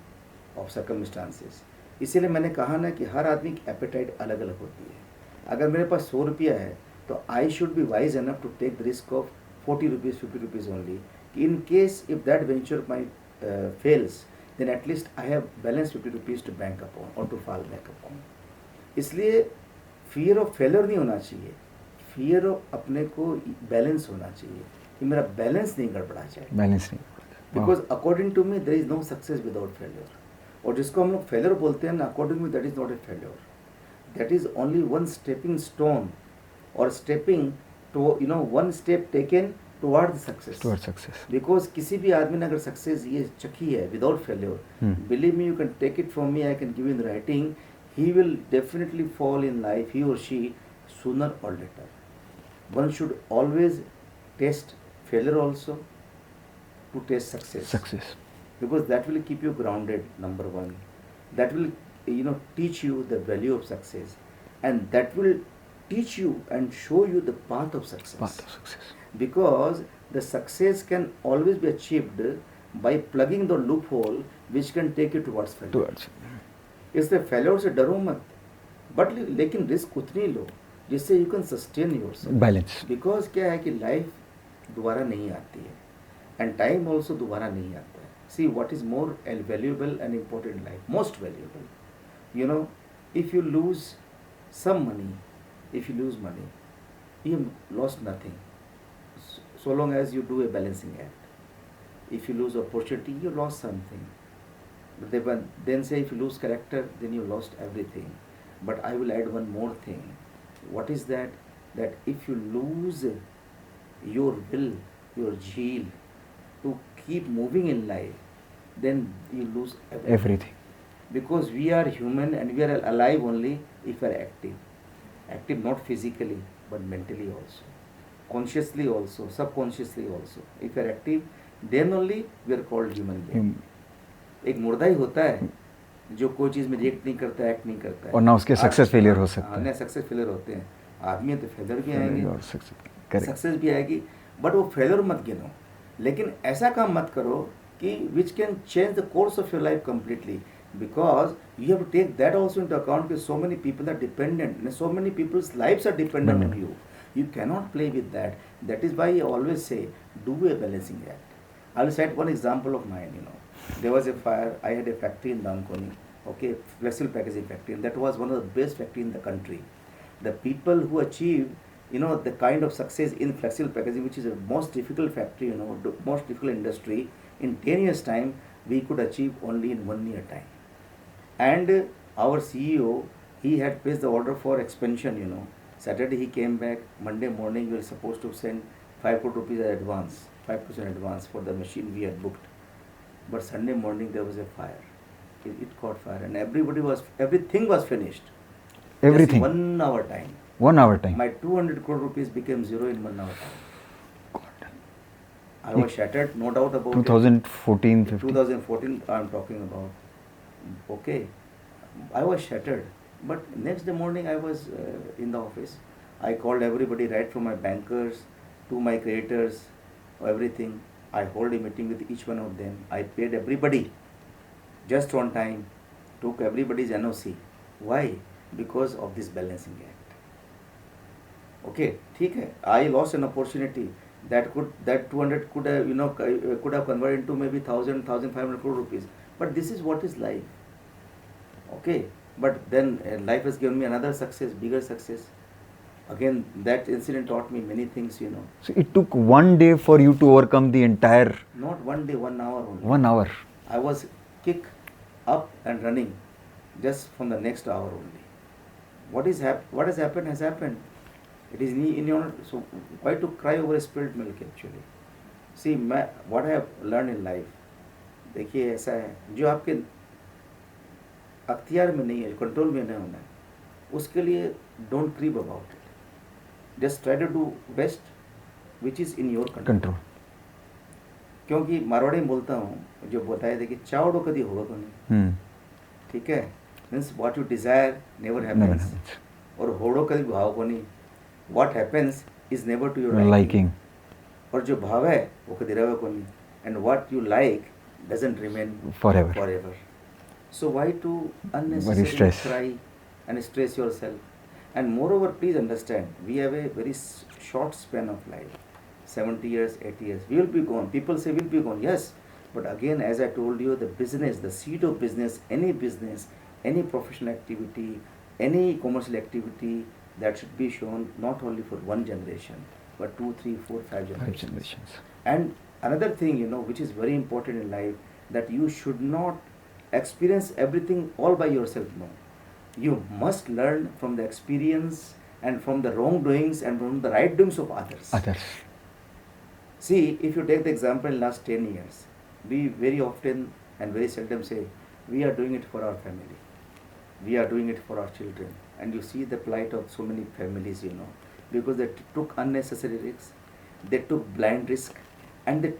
of circumstances. इसीलिए मैंने कहा ना कि हर आदमी की एपेटाइट अलग अलग होती है। अगर मेरे पास 100 रुपया है तो I should be wise enough to take the risk of 40 rupees 50 rupees only. In case if that venture might fails, then at least I have balance 50 rupees to bank upon or to fall back upon. इसलिए fear of failure नहीं होना चाहिए, fear of अपने को balance होना चाहिए कि मेरा बैलेंस नहीं गड़बड़ा जाए. बैलेंस नहीं. Because according to me there is no success without failure. और जिसको हम लोग फेलियर बोलते हैं ना, according to me that is not a failure. That is only one stepping stone और stepping to one step taken toward success. Because किसी भी आदमी ने अगर सक्सेस ये चखी है without failure, believe me, you can take it from me, I can give in writing, he will definitely fall in life, he or she, sooner or later. One should always test failure also to test success. Because that will keep you grounded, number one. That will teach you the value of success, and that will teach you and show you the path of success. Because the success can always be achieved by plugging the loophole which can take you towards failure. इसलिए failure से डरो मत, but लेकिन risk उतनी लो जिससे you can sustain yourself. Balance. Because क्या है कि लाइफ दोबारा नहीं आती है, एंड टाइम ऑल्सो दोबारा नहीं आता है. See what is more valuable and important life, most valuable. If you lose some money, if you lose money, you lost nothing, so long as you do a balancing act. If you lose opportunity, you lost something. But they then say if you lose character, then you lost everything. But I will add one more thing. What is that? That if you lose your will, your zeal to keep moving in life, then you lose Everything. Because we are human and we are alive only if we are active. Active not physically but mentally also, consciously also, subconsciously also. If we are active, then only we are called human being. एक मुर्दा ही होता है जो कोई चीज़ में react नहीं करता, act नहीं करता है, और ना उसके सक्सेस फेलियर हो सकता है. ना सक्सेस फेलियर होते हैं. आदमी तो फेलियर भी आएंगे और सक्सेस भी आएगी, बट वो फेलियर मत गिनो. लेकिन ऐसा काम मत करो कि which can change the course of your life completely. Because you have to take that also into account, because so many people are dependent and so many people's lives are dependent on you. You cannot play with that. That is why I always say, do a balancing act. I will cite one example of mine. There was a fire. I had a factory in Damkoni, okay, flexible packaging factory, and that was one of the best factory in the country. The people who achieved, the kind of success in flexible packaging, which is the most difficult factory, the most difficult industry, in 10 years' time, we could achieve only in 1 year time. And our CEO, he had placed the order for expansion, Saturday he came back, Monday morning we were supposed to send 5 crore rupees advance, 5% advance for the machine we had booked. But Sunday morning there was a fire. It caught fire and everything was finished. Everything. Just 1 hour time. 1 hour time. My 200 crore rupees became zero in 1 hour time. God. I was shattered, no doubt about 2014, 15. 2014 I am talking about. Okay, I was shattered, but next day morning I was in the office. I called everybody, right from my bankers to my creators, everything. I hold a meeting with each one of them. I paid everybody just on time, took everybody's NOC. Why? Because of this balancing act. Okay, ठीक है. I lost an opportunity that 200 could have converted into maybe 1,500 crore rupees. But this is what is life. Okay, but then life has given me another success, bigger success. Again, that incident taught me many things, So it took 1 day for you to overcome the entire. Not 1 day, 1 hour only. 1 hour. I was kick up and running just from the next hour only. What has happened has happened. It is in your, so why to cry over spilled milk actually? See, what I have learned in life. देखिए ऐसा है, जो आपके अख्तियार में नहीं है, control में नहीं होना है, उसके लिए don't creep about it. Just try to do best which is in your control. क्योंकि मारवाड़ी में बोलता हूँ, जो बताया था कि चावड़ो कभी होगा तो नहीं, ठीक है, means what you desire never happens, और होड़ो कभी भाव को नहीं, what happens is never to your liking, और जो भाव है वो कभी रहे को नहीं, and what you like doesn't remain forever. So why to unnecessarily cry and stress yourself? And moreover, please understand, we have a very short span of life, 70 years, 80 years. We will be gone. People say we'll be gone. Yes, but again, as I told you, the business, the seed of business, any professional activity, any commercial activity, that should be shown not only for one generation, but 2, 3, 4, 5 generations. And another thing, you know, which is very important in life, that you should not experience everything all by yourself. No, you must learn from the experience and from the wrongdoings and from the right doings of others. See, if you take the example in last 10 years, we very often and very seldom say, we are doing it for our family, we are doing it for our children. And you see the plight of so many families, you know, because they took unnecessary risks, they took blind risk, and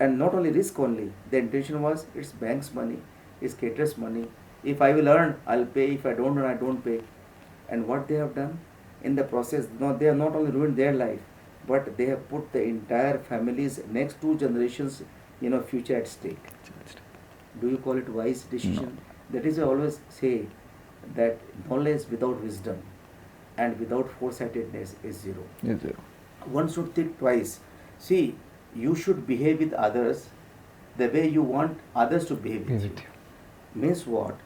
and not only risk only, the intention was, it's bank's money, it's caterers money. If I will earn, I'll pay. If I don't earn, I don't pay. And what they have done in the process, no, they have not only ruined their life, but they have put the entire family's next 2 generations, you know, future at stake. Do you call it wise decision? No. That is why I always say that knowledge without wisdom and without foresightedness is zero. One should think twice. See, you should behave with others the way you want others to behave with you. Means what?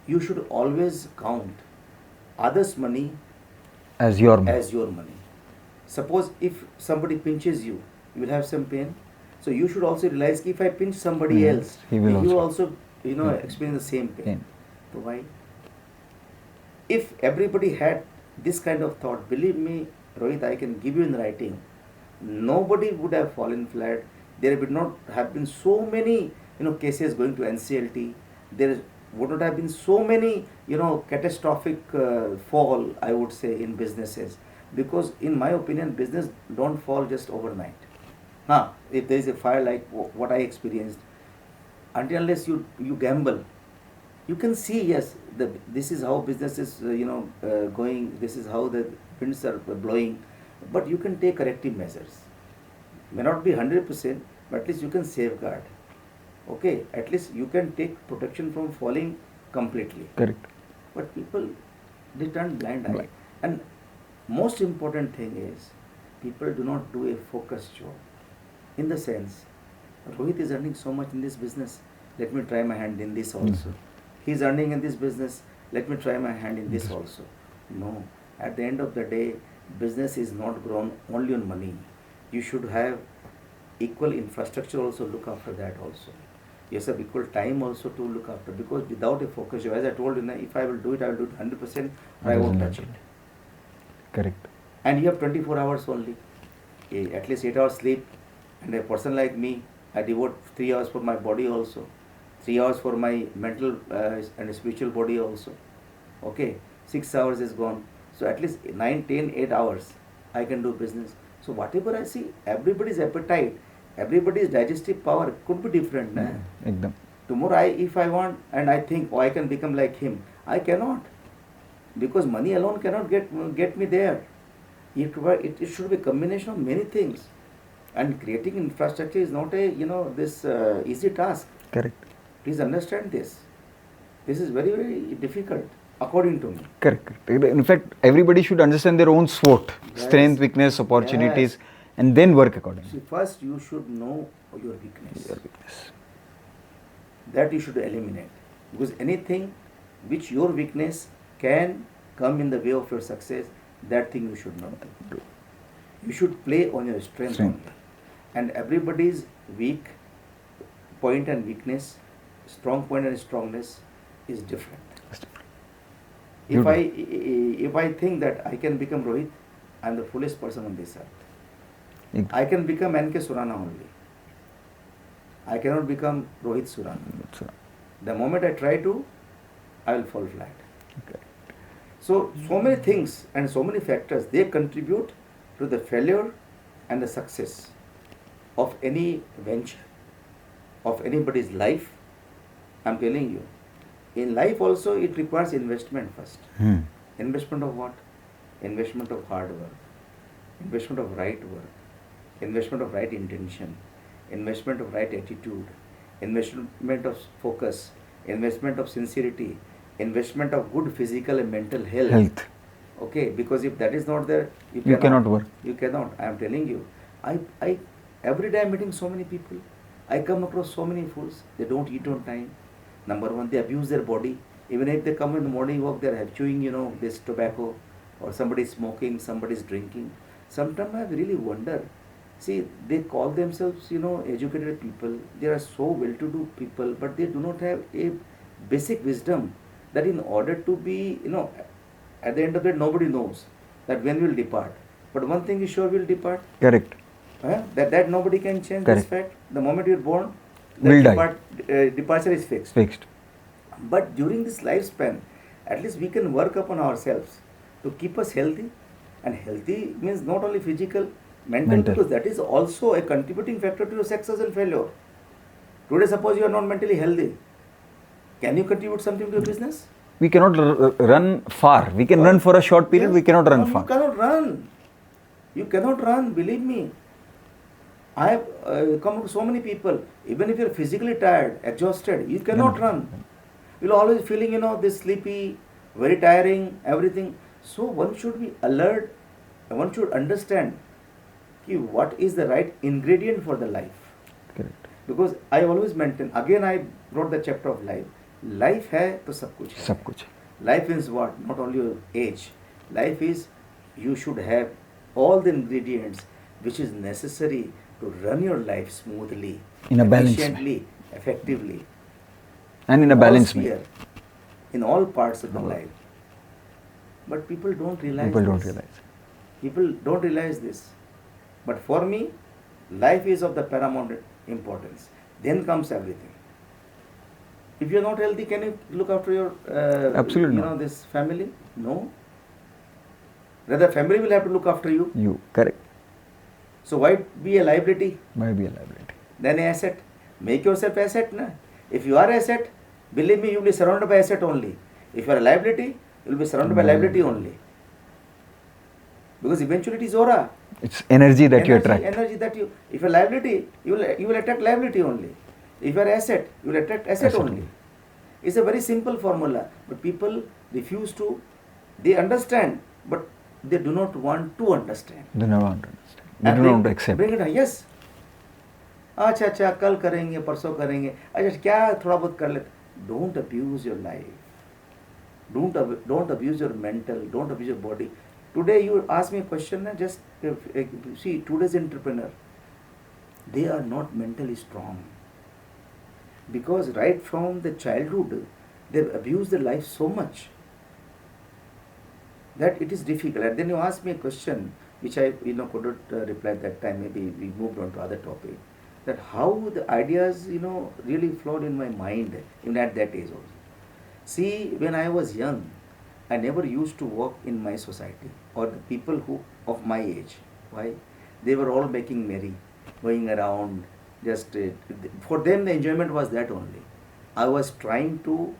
You should always count others' money as your money. Suppose if somebody pinches you, you will have some pain. So you should also realize, if I pinch somebody else, he will also you know, experience the same pain. So why? If everybody had this kind of thought, believe me, Rohit, I can give you in writing, nobody would have fallen flat. There would not have been so many, you know, cases going to NCLT. There would not have been so many, you know, catastrophic fall, I would say, in businesses. Because in my opinion, business don't fall just overnight. If there is a fire like what I experienced, until unless you gamble, you can see, yes, this is how business is going, this is how the winds are blowing, but you can take corrective measures. May not be 100%, but at least you can safeguard. Okay, at least you can take protection from falling completely. Correct. But people, they turn blind eye. And most important thing is, people do not do a focused job. In the sense, Rohit is earning so much in this business, let me try my hand in this also. He is earning in this business, let me try my hand in this also. No, at the end of the day, business is not grown only on money. You should have equal infrastructure also, look after that also. You have equal time also to look after, because without a focus, as I told you, if I will do it, I will do it 100%, or I won't touch it. Correct. And you have 24 hours only, at least 8 hours sleep. And a person like me, I devote 3 hours for my body also, 3 hours for my mental and spiritual body also. Okay, 6 hours is gone. So at least 9, 10, 8 hours I can do business. So whatever I see, everybody's appetite, everybody's digestive power could be different. Ekdam. Tomorrow, if I want and I think, I can become like him, I cannot, because money alone cannot get me there. It should be a combination of many things, and creating infrastructure is not a this easy task. Correct. Please understand this. This is very, very difficult, according to me. Correct. In fact, everybody should understand their own SWOT, strength, weakness, opportunities, and then work accordingly. See, first you should know your weakness. That you should eliminate, because anything which your weakness can come in the way of your success, that thing you should not do. You should play on your strength only. And everybody's weak point and weakness, strong point and strongness is different. If I think that I can become Rohit, I am the foolish person on this earth. I can become N.K. Surana only. I cannot become Rohit Surana. The moment I try to, I will fall flat. Okay. So many things and so many factors, they contribute to the failure and the success of any venture, of anybody's life. I am telling you, in life also it requires investment first. Investment of what? Investment of hard work, investment of right work, investment of right intention, investment of right attitude, investment of focus, investment of sincerity, investment of good physical and mental health. Okay, because if that is not there, You cannot work. You cannot. I am telling you. I every day I'm meeting so many people. I come across so many fools. They don't eat on time. Number one, they abuse their body. Even if they come in the morning walk, they're chewing, this tobacco, or somebody's smoking, somebody's drinking. Sometimes I really wonder. See, they call themselves, educated people. They are so well-to-do people, but they do not have a basic wisdom that in order to be, at the end of it, nobody knows that when we'll depart. But one thing is sure, we'll depart. Correct. That nobody can change Correct. this fact. The moment you're born, Will die. Departure is fixed. Fixed. But during this lifespan, at least we can work upon ourselves to keep us healthy. And healthy means not only physical, mental, because that is also a contributing factor to your success and failure. Today, suppose you are not mentally healthy. Can you contribute something to your business? We cannot run far. We can run for a short period. Yeah. We cannot run No, far. You cannot run. You cannot run, believe me. I have come to so many people, even if you're physically tired, exhausted, you cannot run. You'll always feeling, this sleepy, very tiring, everything. So one should be alert, one should understand what is the right ingredient for the life. Correct. Because I always maintain, again I wrote the chapter of life. Life hai to sab kuch hai. सब कुछ. Life is what? Not only your age. Life is you should have all the ingredients which is necessary to run your life smoothly, In a balanced way. efficiently, effectively. And in a All balanced sphere, way. in all parts of the All. life. But people don't realize People don't this. realize. People don't realize this. But for me, life is of the paramount importance. Then comes everything. If you're not healthy, can you look after your Absolutely not. this family? No. Rather, family will have to look after you. You. Correct. So why be a liability? Might be a liability. Then an asset. Make yourself asset. Na? If you are asset, believe me, you will be surrounded by asset only. If you are a liability, you will be surrounded by liability only. Because eventually it is aura. It's energy that you attract. Energy that you. If you are liability, you will attract liability only. If you are asset, you will attract asset only. It's a very simple formula. But people refuse to. They understand, but they do not want to understand. They don't want to understand. They don't want to accept. Bring it. Yes. अच्छा कल करेंगे परसों करेंगे अच्छा क्या थोड़ा बहुत कर लेते don't abuse your life, don't abuse your mental, don't abuse your body. Today you ask me a question, just see today's entrepreneur, they are not mentally strong because right from the childhood they've abused their life so much that it is difficult. And then you ask me a question which I couldn't reply at that time. Maybe we moved on to other topic. That how the ideas really flowed in my mind even at that age also. See, when I was young, I never used to walk in my society or the people who of my age. Why? They were all making merry, going around. Just for them the enjoyment was that only. I was trying to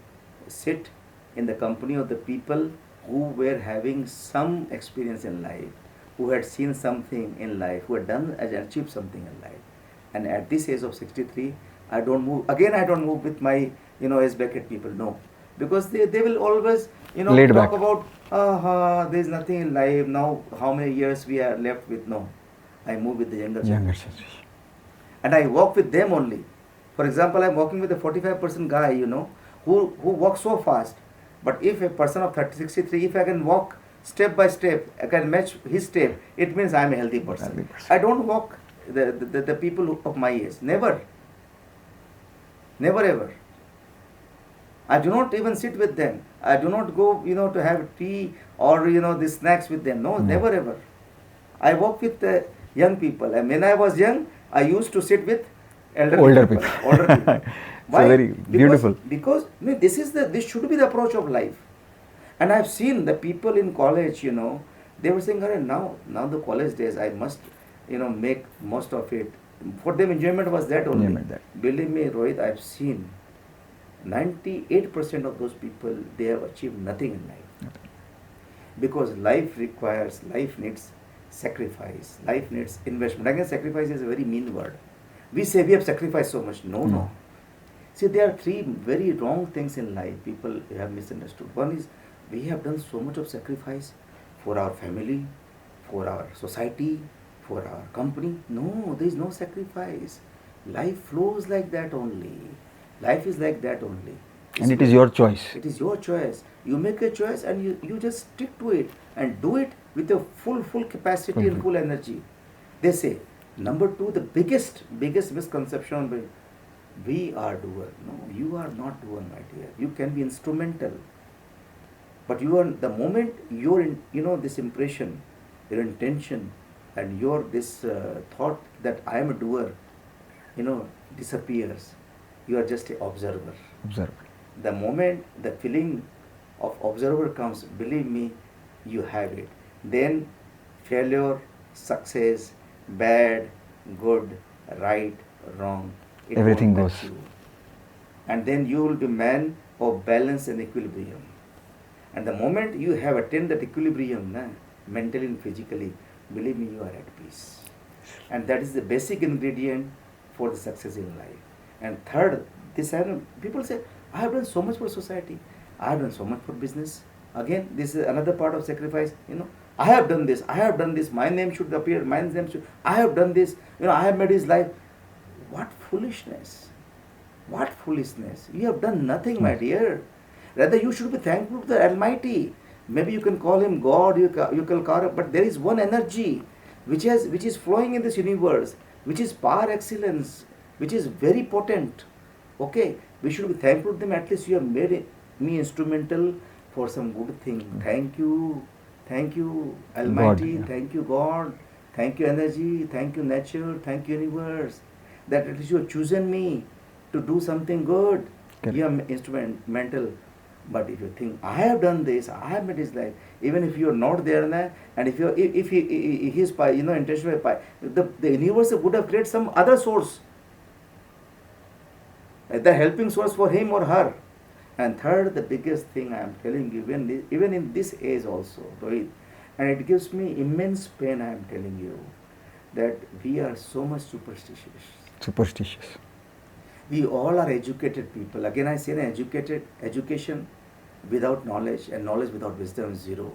sit in the company of the people who were having some experience in life, who had seen something in life, who had done and achieved something in life. And at this age of 63, I don't move. Again, I don't move with my, age bracket people. No. Because they will always, Laid talk back. about, there's nothing in life. Now, how many years we are left with? No. I move with the younger Younger generation. generation. And I walk with them only. For example, I'm walking with a 45% guy, who walks so fast. But if a person of 63, if I can walk step by step, I can match his step, it means I'm a healthy person. Healthy person. I don't walk the people of my age. Never. Never ever. I do not even sit with them. I do not go, to have tea or, the snacks with them. No, never ever. I walk with young people. And when I was young, I used to sit with Older people. Older people. So very beautiful. Because this should be the approach of life. And I've seen the people in college, they were saying, now the college days, I must, make most of it. For them, enjoyment was that only. Enjoyment that. Believe me, Rohit, I've seen 98% of those people, they have achieved nothing in life. Because life needs sacrifice, life needs investment. Again, sacrifice is a very mean word. We say we have sacrificed so much. No. See, there are three very wrong things in life people have misunderstood. One is we have done so much of sacrifice for our family, for our society, for our company. No, there is no sacrifice. Life flows like that only. Life is like that only. And it is your choice. It is your choice. You make a choice and you just stick to it and do it with your full capacity and full energy. They say, number two, the biggest misconception, we are doer. No, you are not doer, my dear. You can be instrumental. But you are, the moment you're in, this impression, your intention, and your this thought that I am a doer, disappears. You are just an observer. Observe. The moment the feeling of observer comes, believe me, you have it. Then failure, success, bad, good, right, wrong, it Everything won't touch goes. you. And then you will be man of balance and equilibrium. And the moment you have attained that equilibrium, mentally and physically, believe me, you are at peace. And that is the basic ingredient for the success in life. And third, people say, I have done so much for society. I have done so much for business. Again, this is another part of sacrifice. I have done this. My name should appear. I have done this. I have made his life. What foolishness. What foolishness. You have done nothing, my dear. Rather, you should be thankful to the Almighty. Maybe you can call him God, you can call him, but there is one energy which is flowing in this universe, which is power excellence, which is very potent. Okay, we should be thankful to them. At least you have made me instrumental for some good thing. Thank you, Almighty. God, yeah. Thank you, God. Thank you, energy. Thank you, nature. Thank you, universe. That at least you have chosen me to do something good. Correct. You are instrumental. But if you think I have done this, I have made his life, even if you are not there, and if he is intentional, the universe would have created some other source, the helping source for him or her. And third, the biggest thing I am telling you, even in this age also, Rohit, and it gives me immense pain. I am telling you that we are so much Superstitious. We all are educated people. Again, I say education without knowledge and knowledge without wisdom is zero.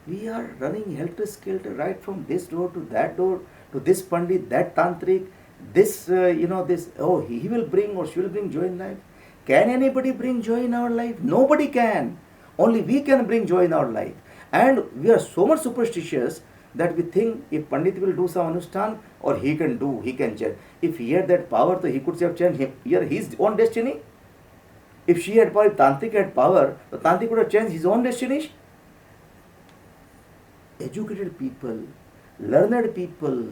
We are running helter-skelter right from this door to that door, to this pandit, that tantric, this, he will bring or she will bring joy in life. Can anybody bring joy in our life? Nobody can. Only we can bring joy in our life. And we are so much superstitious that we think if Pandit will do some anushthan, or he can change. If he had that power, so he could have changed his own destiny. If she had power, if Tantric had power, the Tantric could have changed his own destiny. Educated people, learned people,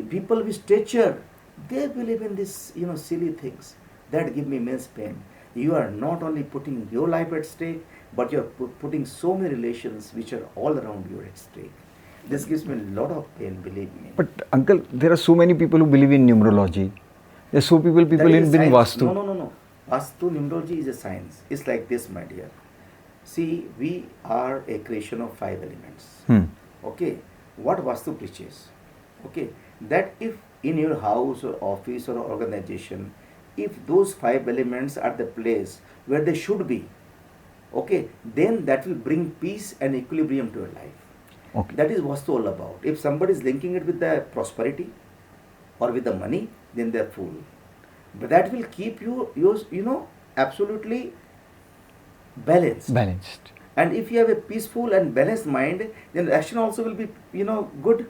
people with stature, they believe in this, silly things. That give me immense pain. You are not only putting your life at stake, but you are putting so many relations which are all around you at stake. This gives me a lot of pain, believe me. But uncle, there are so many people who believe in numerology. There are so people That in is a science. Vastu. No. Vastu, numerology is a science. It's like this, my dear. See, we are a creation of 5 elements. Okay. What Vastu preaches? Okay. That if in your house or office or organization, if those 5 elements are the place where they should be, okay, then that will bring peace and equilibrium to your life. Okay. That is Vastu all about. If somebody is linking it with the prosperity or with the money, then they are fool. But that will keep you, absolutely balanced. And if you have a peaceful and balanced mind, then action also will be, good.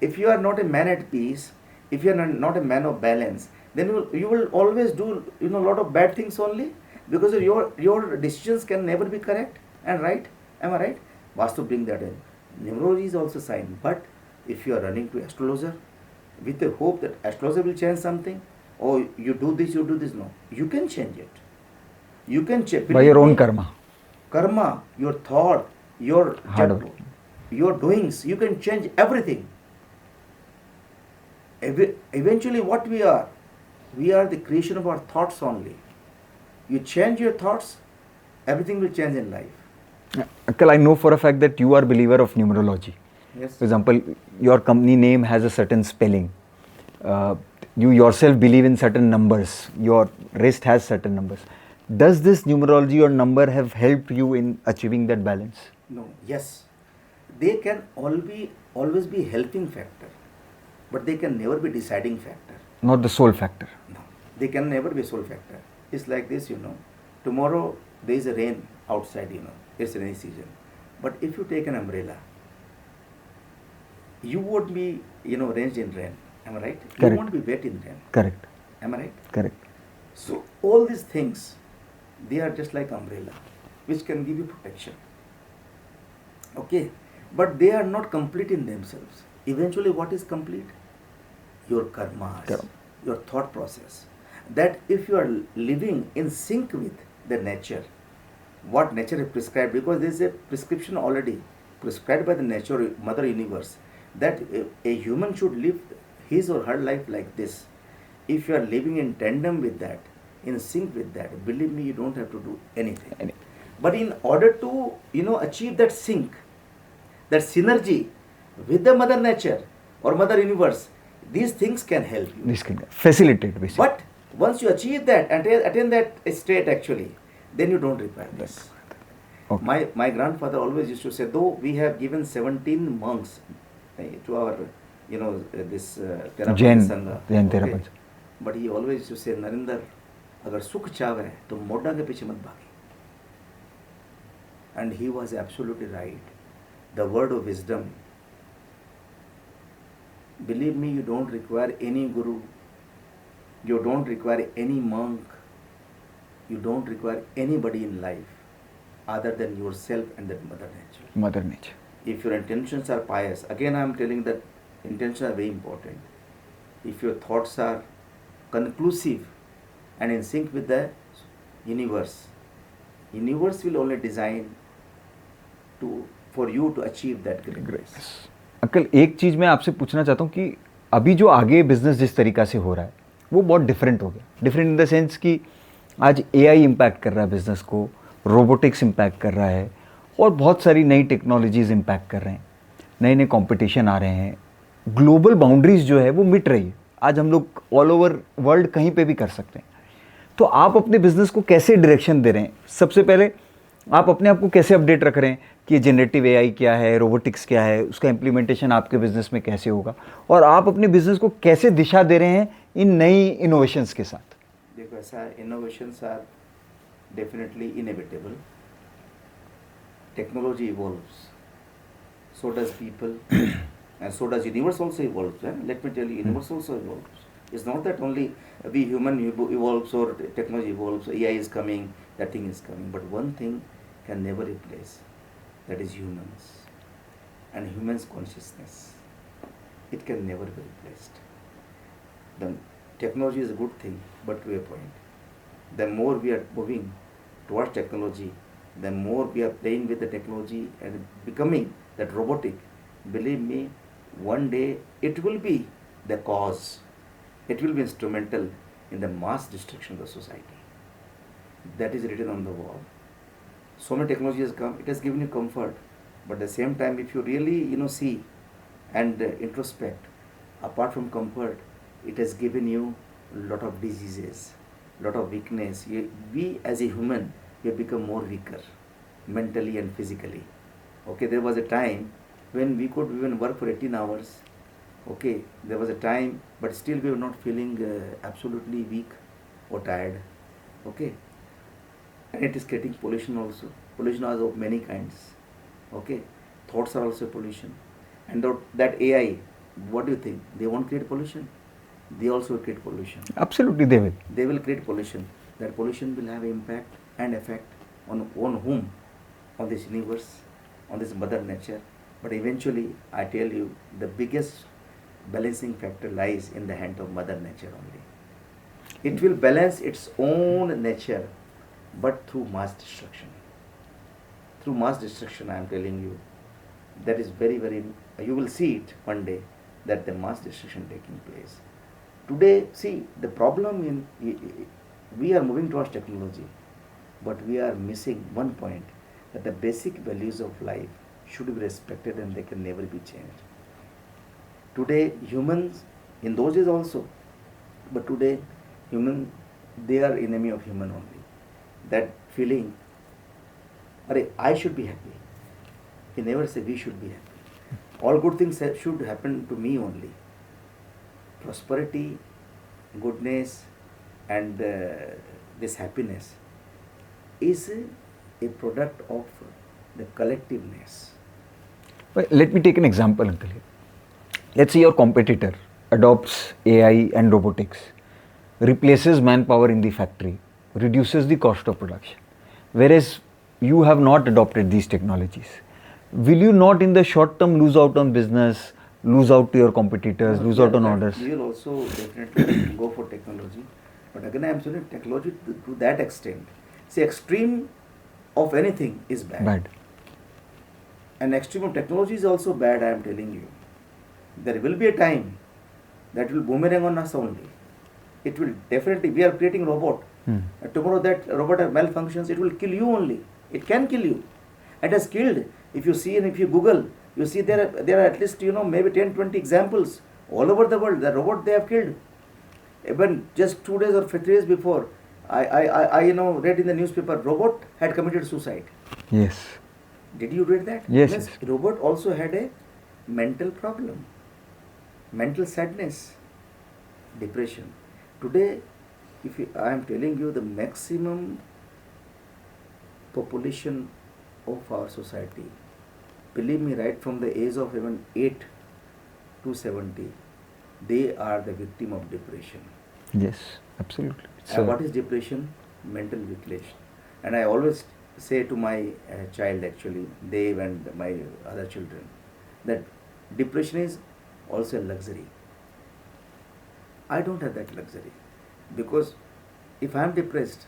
If you are not a man at peace, if you are not a man of balance, then you will always do, a lot of bad things only, because your decisions can never be correct and right. Am I right? Vastu bring that in. Numerology is also sign. But if you are running to astrologer with the hope that astrologer will change something, or you do this, no. You can change it. You can change. By your own karma. Karma, your thought, your Hard work. your doings, you can change everything. Eventually what we are the creation of our thoughts only. You change your thoughts, everything will change in life. Uncle, I know for a fact that you are a believer of numerology. Yes. For example, your company name has a certain spelling. You yourself believe in certain numbers. Your wrist has certain numbers. Does this numerology or number have helped you in achieving that balance? No. Yes. they can always be helping factor, but they can never be deciding factor. Not the sole factor. No, they can never be a sole factor. It's like this, tomorrow there is a rain outside, it's rainy season, but if you take an umbrella, you won't be drenched in rain, am I right? Correct. You won't be wet in rain, Correct. am I right? Correct. So all these things, they are just like umbrella, which can give you protection. Okay, but they are not complete in themselves. Eventually, what is complete? Your karmas, Karma. your thought process. That if you are living in sync with the nature, what nature has prescribed, because there is a prescription already prescribed by the nature, Mother Universe, that a human should live his or her life like this. If you are living in tandem with that, in sync with that, believe me, you don't have to do anything. But in order to achieve that sync, that synergy with the Mother Nature or Mother Universe, these things can help you. This can facilitate basically. But once you achieve that and attain that state actually, then you don't require this. Okay. My grandfather always used to say, though we have given 17 monks to our this Therapati Jain Sangha, Therapati. but he always used to say, Narinder, अगर सुख चाहे तो मोढ़ा के पीछे मत भागे. And he was absolutely right. The word of wisdom. Believe me, you don't require any guru. You don't require any monk. You don't require anybody in life other than yourself and that Mother Nature. Mother Nature. If your intentions are pious, again I am telling that intentions are very important. If your thoughts are conclusive and in sync with the universe will only design for you to achieve that greatness. Uncle एक चीज़ मैं आपसे पूछना चाहता हूँ कि अभी जो आगे बिजनेस जिस तरीक़ा से हो रहा है वो बहुत डिफरेंट हो गया. डिफरेंट इन द सेंस कि आज एआई इम्पैक्ट कर रहा है बिजनेस को, रोबोटिक्स इम्पैक्ट कर रहा है और बहुत सारी नई टेक्नोलॉजीज़ इम्पैक्ट कर रहे हैं, नए नए कॉम्पिटिशन आ रहे हैं, ग्लोबल बाउंड्रीज जो है वो मिट रही है. आज हम लोग ऑल ओवर वर्ल्ड कहीं पे भी कर सकते हैं. तो आप अपने बिजनेस को कैसे डायरेक्शन दे रहे हैं? सबसे पहले आप अपने आप को कैसे अपडेट रख रहे हैं कि जनरेटिव एआई क्या है, रोबोटिक्स क्या है, उसका इम्प्लीमेंटेशन आपके बिजनेस में कैसे होगा, और आप अपने बिजनेस को कैसे दिशा दे रहे हैं इन नई इनोवेशंस के साथ? देखो ऐसा, innovations are definitely inevitable. Technology evolves, so does people and so does universe also evolves. Let me tell you, universe also evolves. It's not that only we human evolves or technology evolves, AI is coming, that thing is coming. But one thing can never replace, that is humans and humans' consciousness. It can never be replaced. The technology is a good thing, but to a point. The more we are moving towards technology, the more we are playing with the technology and becoming that robotic, believe me, one day it will be the cause. It will be instrumental in the mass destruction of the society. That is written on the wall. So many technology has come, it has given you comfort, but at the same time, if you really see and introspect, apart from comfort, it has given you a lot of diseases, lot of weakness. We as a human, we have become more weaker, mentally and physically. Okay, there was a time when we could even work for 18 hours. Okay, there was a time, but still we were not feeling absolutely weak or tired. Okay, and it is getting pollution also. Pollution is of many kinds. Okay, thoughts are also pollution. And that AI, what do you think? They won't create pollution? They also create pollution. Absolutely, they will. They will create pollution. That pollution will have impact and effect on whom? On this universe, on this Mother Nature. But eventually, I tell you, the biggest balancing factor lies in the hand of Mother Nature only. It will balance its own nature, but through mass destruction. Through mass destruction, I am telling you, that is very, very, you will see it one day, that the mass destruction taking place. Today, see, the problem we are moving towards technology, but we are missing one point, that the basic values of life should be respected and they can never be changed. Today, humans, in those days also, but today, human, they are enemy of human only. That feeling, I should be happy. He never say we should be happy. All good things should happen to me only. Prosperity, goodness, and this happiness is a product of the collectiveness. Well, let me take an example, Uncle. Let's say your competitor adopts AI and robotics, replaces manpower in the factory, reduces the cost of production, whereas you have not adopted these technologies. Will you not in the short term lose out on business, lose out to your competitors, lose out on orders? We will also definitely go for technology, but again I am saying technology to that extent. See, extreme of anything is bad. Bad. And extreme of technology is also bad, I am telling you. There will be a time that will boomerang on us only. It will definitely, we are creating robot. Tomorrow that robot malfunctions, it will kill you only. It can kill you. It has killed. If you see and if you Google, you see there are at least, maybe 10, 20 examples all over the world. The robot they have killed. Even just 2 days or 3 days before, I read in the newspaper, robot had committed suicide. Yes. Did you read that? Yes, yes. Robot also had a mental problem, mental sadness, depression. Today, I am telling you the maximum population of our society, believe me, right from the age of even 8 to 70, they are the victim of depression. Yes, absolutely. And what is depression? Mental weakness. And I always say to my child, actually, Dave and my other children, that depression is also a luxury. I don't have that luxury, because if I am depressed,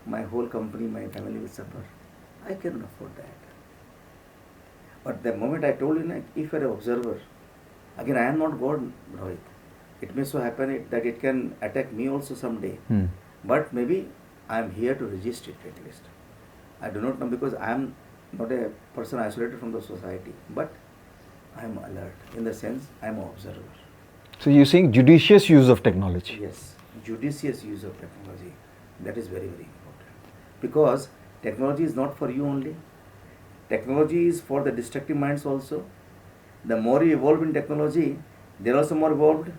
my whole company, my family will suffer. I cannot afford that. But the moment I told you, if you are an observer, again, I am not God, Rohit. It may so happen that it can attack me also someday. But maybe I am here to resist it at least. I do not know, because I am not a person isolated from the society, but I am alert in the sense I am an observer. So you're saying judicious use of technology? Yes, judicious use of technology. That is very, very important. Because technology is not for you only. Technology is for the destructive minds also. The more you evolve in technology, they are also more evolved.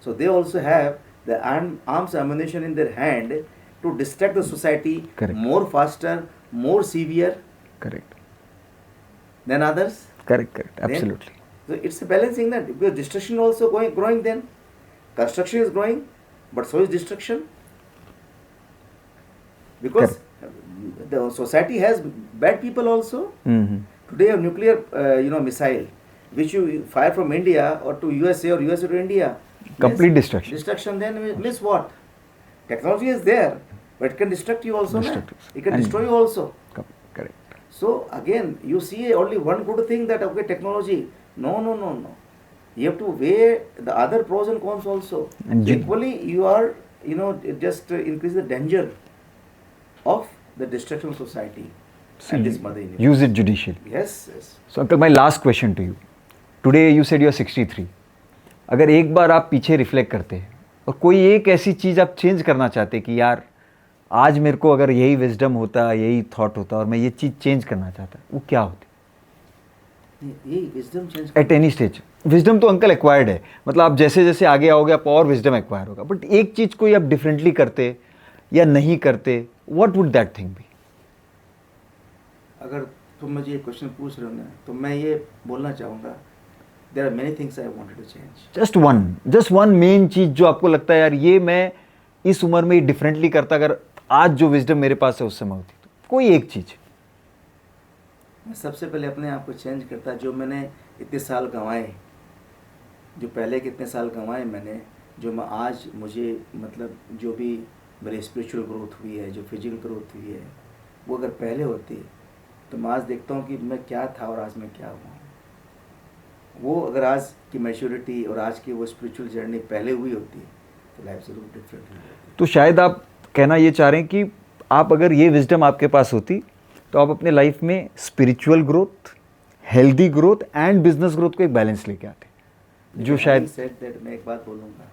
So they also have the arms ammunition in their hand to distract the society. Correct. More faster, more severe. Correct. Than others. Correct. Absolutely. So it's a balancing that, because destruction also growing then. Construction is growing, but so is destruction. Because the society has bad people also. Today a nuclear missile which you fire from India or to USA or USA to India, complete destruction. Destruction then means what? Technology is there, but it can destruct you also. It can destroy you also. Correct. So again, you see only one good thing, that okay, technology. No. You have to weigh the other pros and cons also. And equally, you are just increase the danger of the destruction of society. So use it judicially. Yes. So Uncle, my last question to you. Today you said you are 63. अगर एक बार आप पीछे reflect करते हैं और कोई एक ऐसी चीज़ आप चेंज करना चाहते कि यार आज मेरे को अगर यही विजडम होता, यही थॉट होता और मैं ये चीज़ चेंज करना चाहता, वो क्या होती? यही wisdom change at any stage. Wisdom तो अंकल एक्वायर्ड है, मतलब आप जैसे जैसे आगे आओगे आप और विजडम एक्वायर होगा, बट एक चीज़ कोई आप डिफरेंटली करते या नहीं करते, what would that thing be? अगर तुम मुझे ये क्वेश्चन पूछ रहे हो ना, तो मैं ये बोलना चाहूँगा, there are many things I wanted to change. just one main चीज़ जो आपको लगता है यार ये मैं इस उम्र में डिफरेंटली करता, अगर आज जो विजडम मेरे पास है उस समय होती, तो कोई एक चीज़. मैं सबसे पहले अपने आप को चेंज करता, जो मैंने इतने साल गंवाए, जो पहले के इतने साल गंवाए मैंने, जो मैं आज मुझे मतलब जो भी मेरी स्पिरिचुअल ग्रोथ हुई है, जो फिजिकल ग्रोथ हुई है, वो अगर पहले होती तो मैं आज देखता हूँ कि मैं क्या था और आज मैं क्या हुआ. वो अगर आज की मैच्योरिटी और आज की वो स्पिरिचुअल जर्नी पहले हुई होती तो लाइफ जरूर डिफरेंट होती. तो शायद आप कहना ये चाह रहे हैं कि आप अगर ये विजडम आपके पास होती तो आप अपने लाइफ में spiritual growth, healthy growth and business growth को एक बैलेंस लेके आते, जो शायद सेड दैट. मैं एक बात बोलूँगा,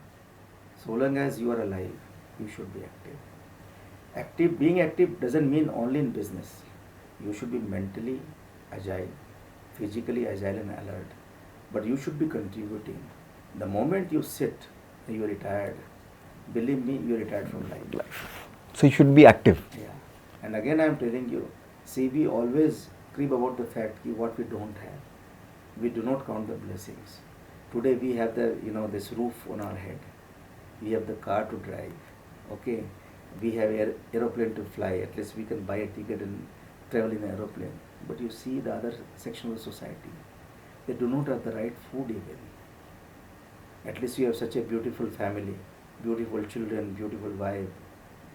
so long as you are alive, you should be active. Being active doesn't mean only in business. You should be mentally agile, physically agile and alert, but you should be contributing. The moment you sit, you are retired. Believe me, you are retired from life. So you should be active. Yeah. And again, I am telling you, see, we always crib about the fact that what we don't have. We do not count the blessings. Today we have the, this roof on our head. We have the car to drive. Okay. We have aeroplane to fly. At least we can buy a ticket and travel in an aeroplane. But you see the other section of the society. They do not have the right food even. At least you have such a beautiful family, beautiful children, beautiful wife,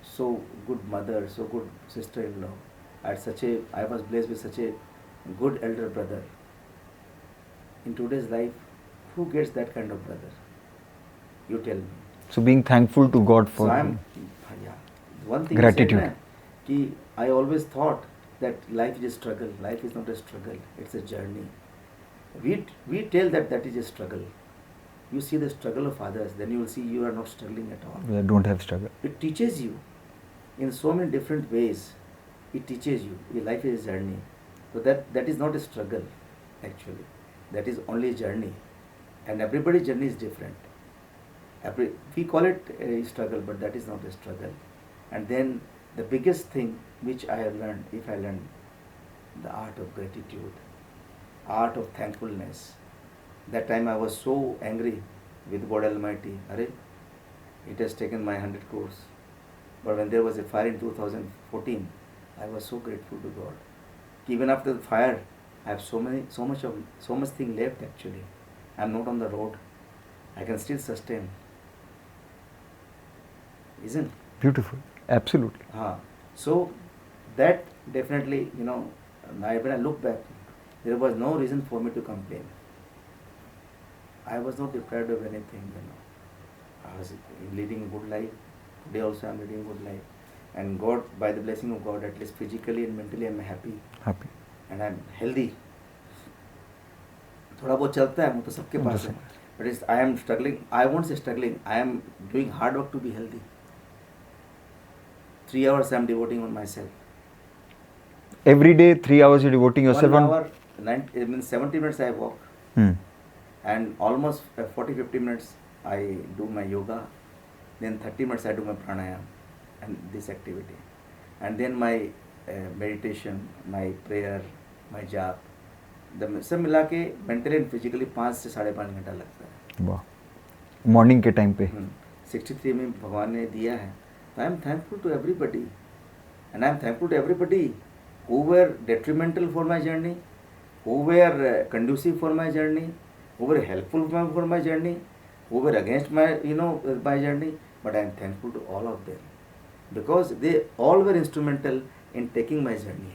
so good mother, so good sister-in-law. I was blessed with such a good elder brother. In today's life, who gets that kind of brother? You tell me. So being thankful to God for So one thing gratitude. Said, ki I always thought that life is a struggle. Life is not a struggle, it's a journey. We tell that is a struggle. You see the struggle of others, then you will see you are not struggling at all. We don't have struggle. It teaches you in so many different ways. It teaches you your life is a journey. So that is not a struggle actually. That is only a journey. And everybody's journey is different. We call it a struggle, but that is not a struggle. And then the biggest thing which I have learned, if I learned, the art of gratitude, art of thankfulness. That time I was so angry with God Almighty. It has taken my 100 crores. But when there was a fire in 2014, I was so grateful to God. Even after the fire, I have so much thing left actually. I am not on the road. I can still sustain. Isn't it? Beautiful. Absolutely. So that definitely, when I look back, there was no reason for me to complain. I was not deprived of anything, I was leading a good life. Today also I am leading a good life. And God, by the blessing of God, at least physically and mentally I am happy. Happy. And I am healthy. थोड़ा बहुत चलता है, वो तो सबके पास है. But I am struggling. I won't say struggling. I am doing hard work to be healthy. 3 hours I am devoting on myself. Every day, 3 hours you're devoting yourself 1 on. hour, 70 minutes I walk. And almost 40-50 minutes I do my yoga. Then 30 minutes I do my pranayam and this activity. And then my meditation, my prayer, my jap. सब मिला के mentally and physically 5 से 5.5 घंटा लगता है. वाह. Morning के time पे 63 में भगवान ने दिया है. I am thankful to everybody and I am thankful to everybody who were detrimental for my journey, who were conducive for my journey, who were helpful for my journey, who were against my my journey. But I am thankful to all of them because they all were instrumental in taking my journey.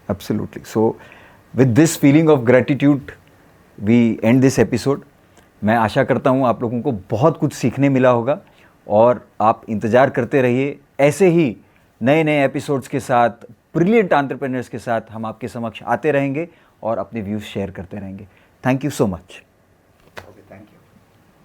Absolutely. So with this feeling of gratitude we end this episode. मैं आशा करता हूँ आप लोगों को बहुत कुछ सीखने मिला होगा और आप इंतज़ार करते रहिए. ऐसे ही नए नए एपिसोड्स के साथ, ब्रिलियंट एंटरप्रेन्योर्स के साथ हम आपके समक्ष आते रहेंगे और अपने व्यूज़ शेयर करते रहेंगे. Thank you so much.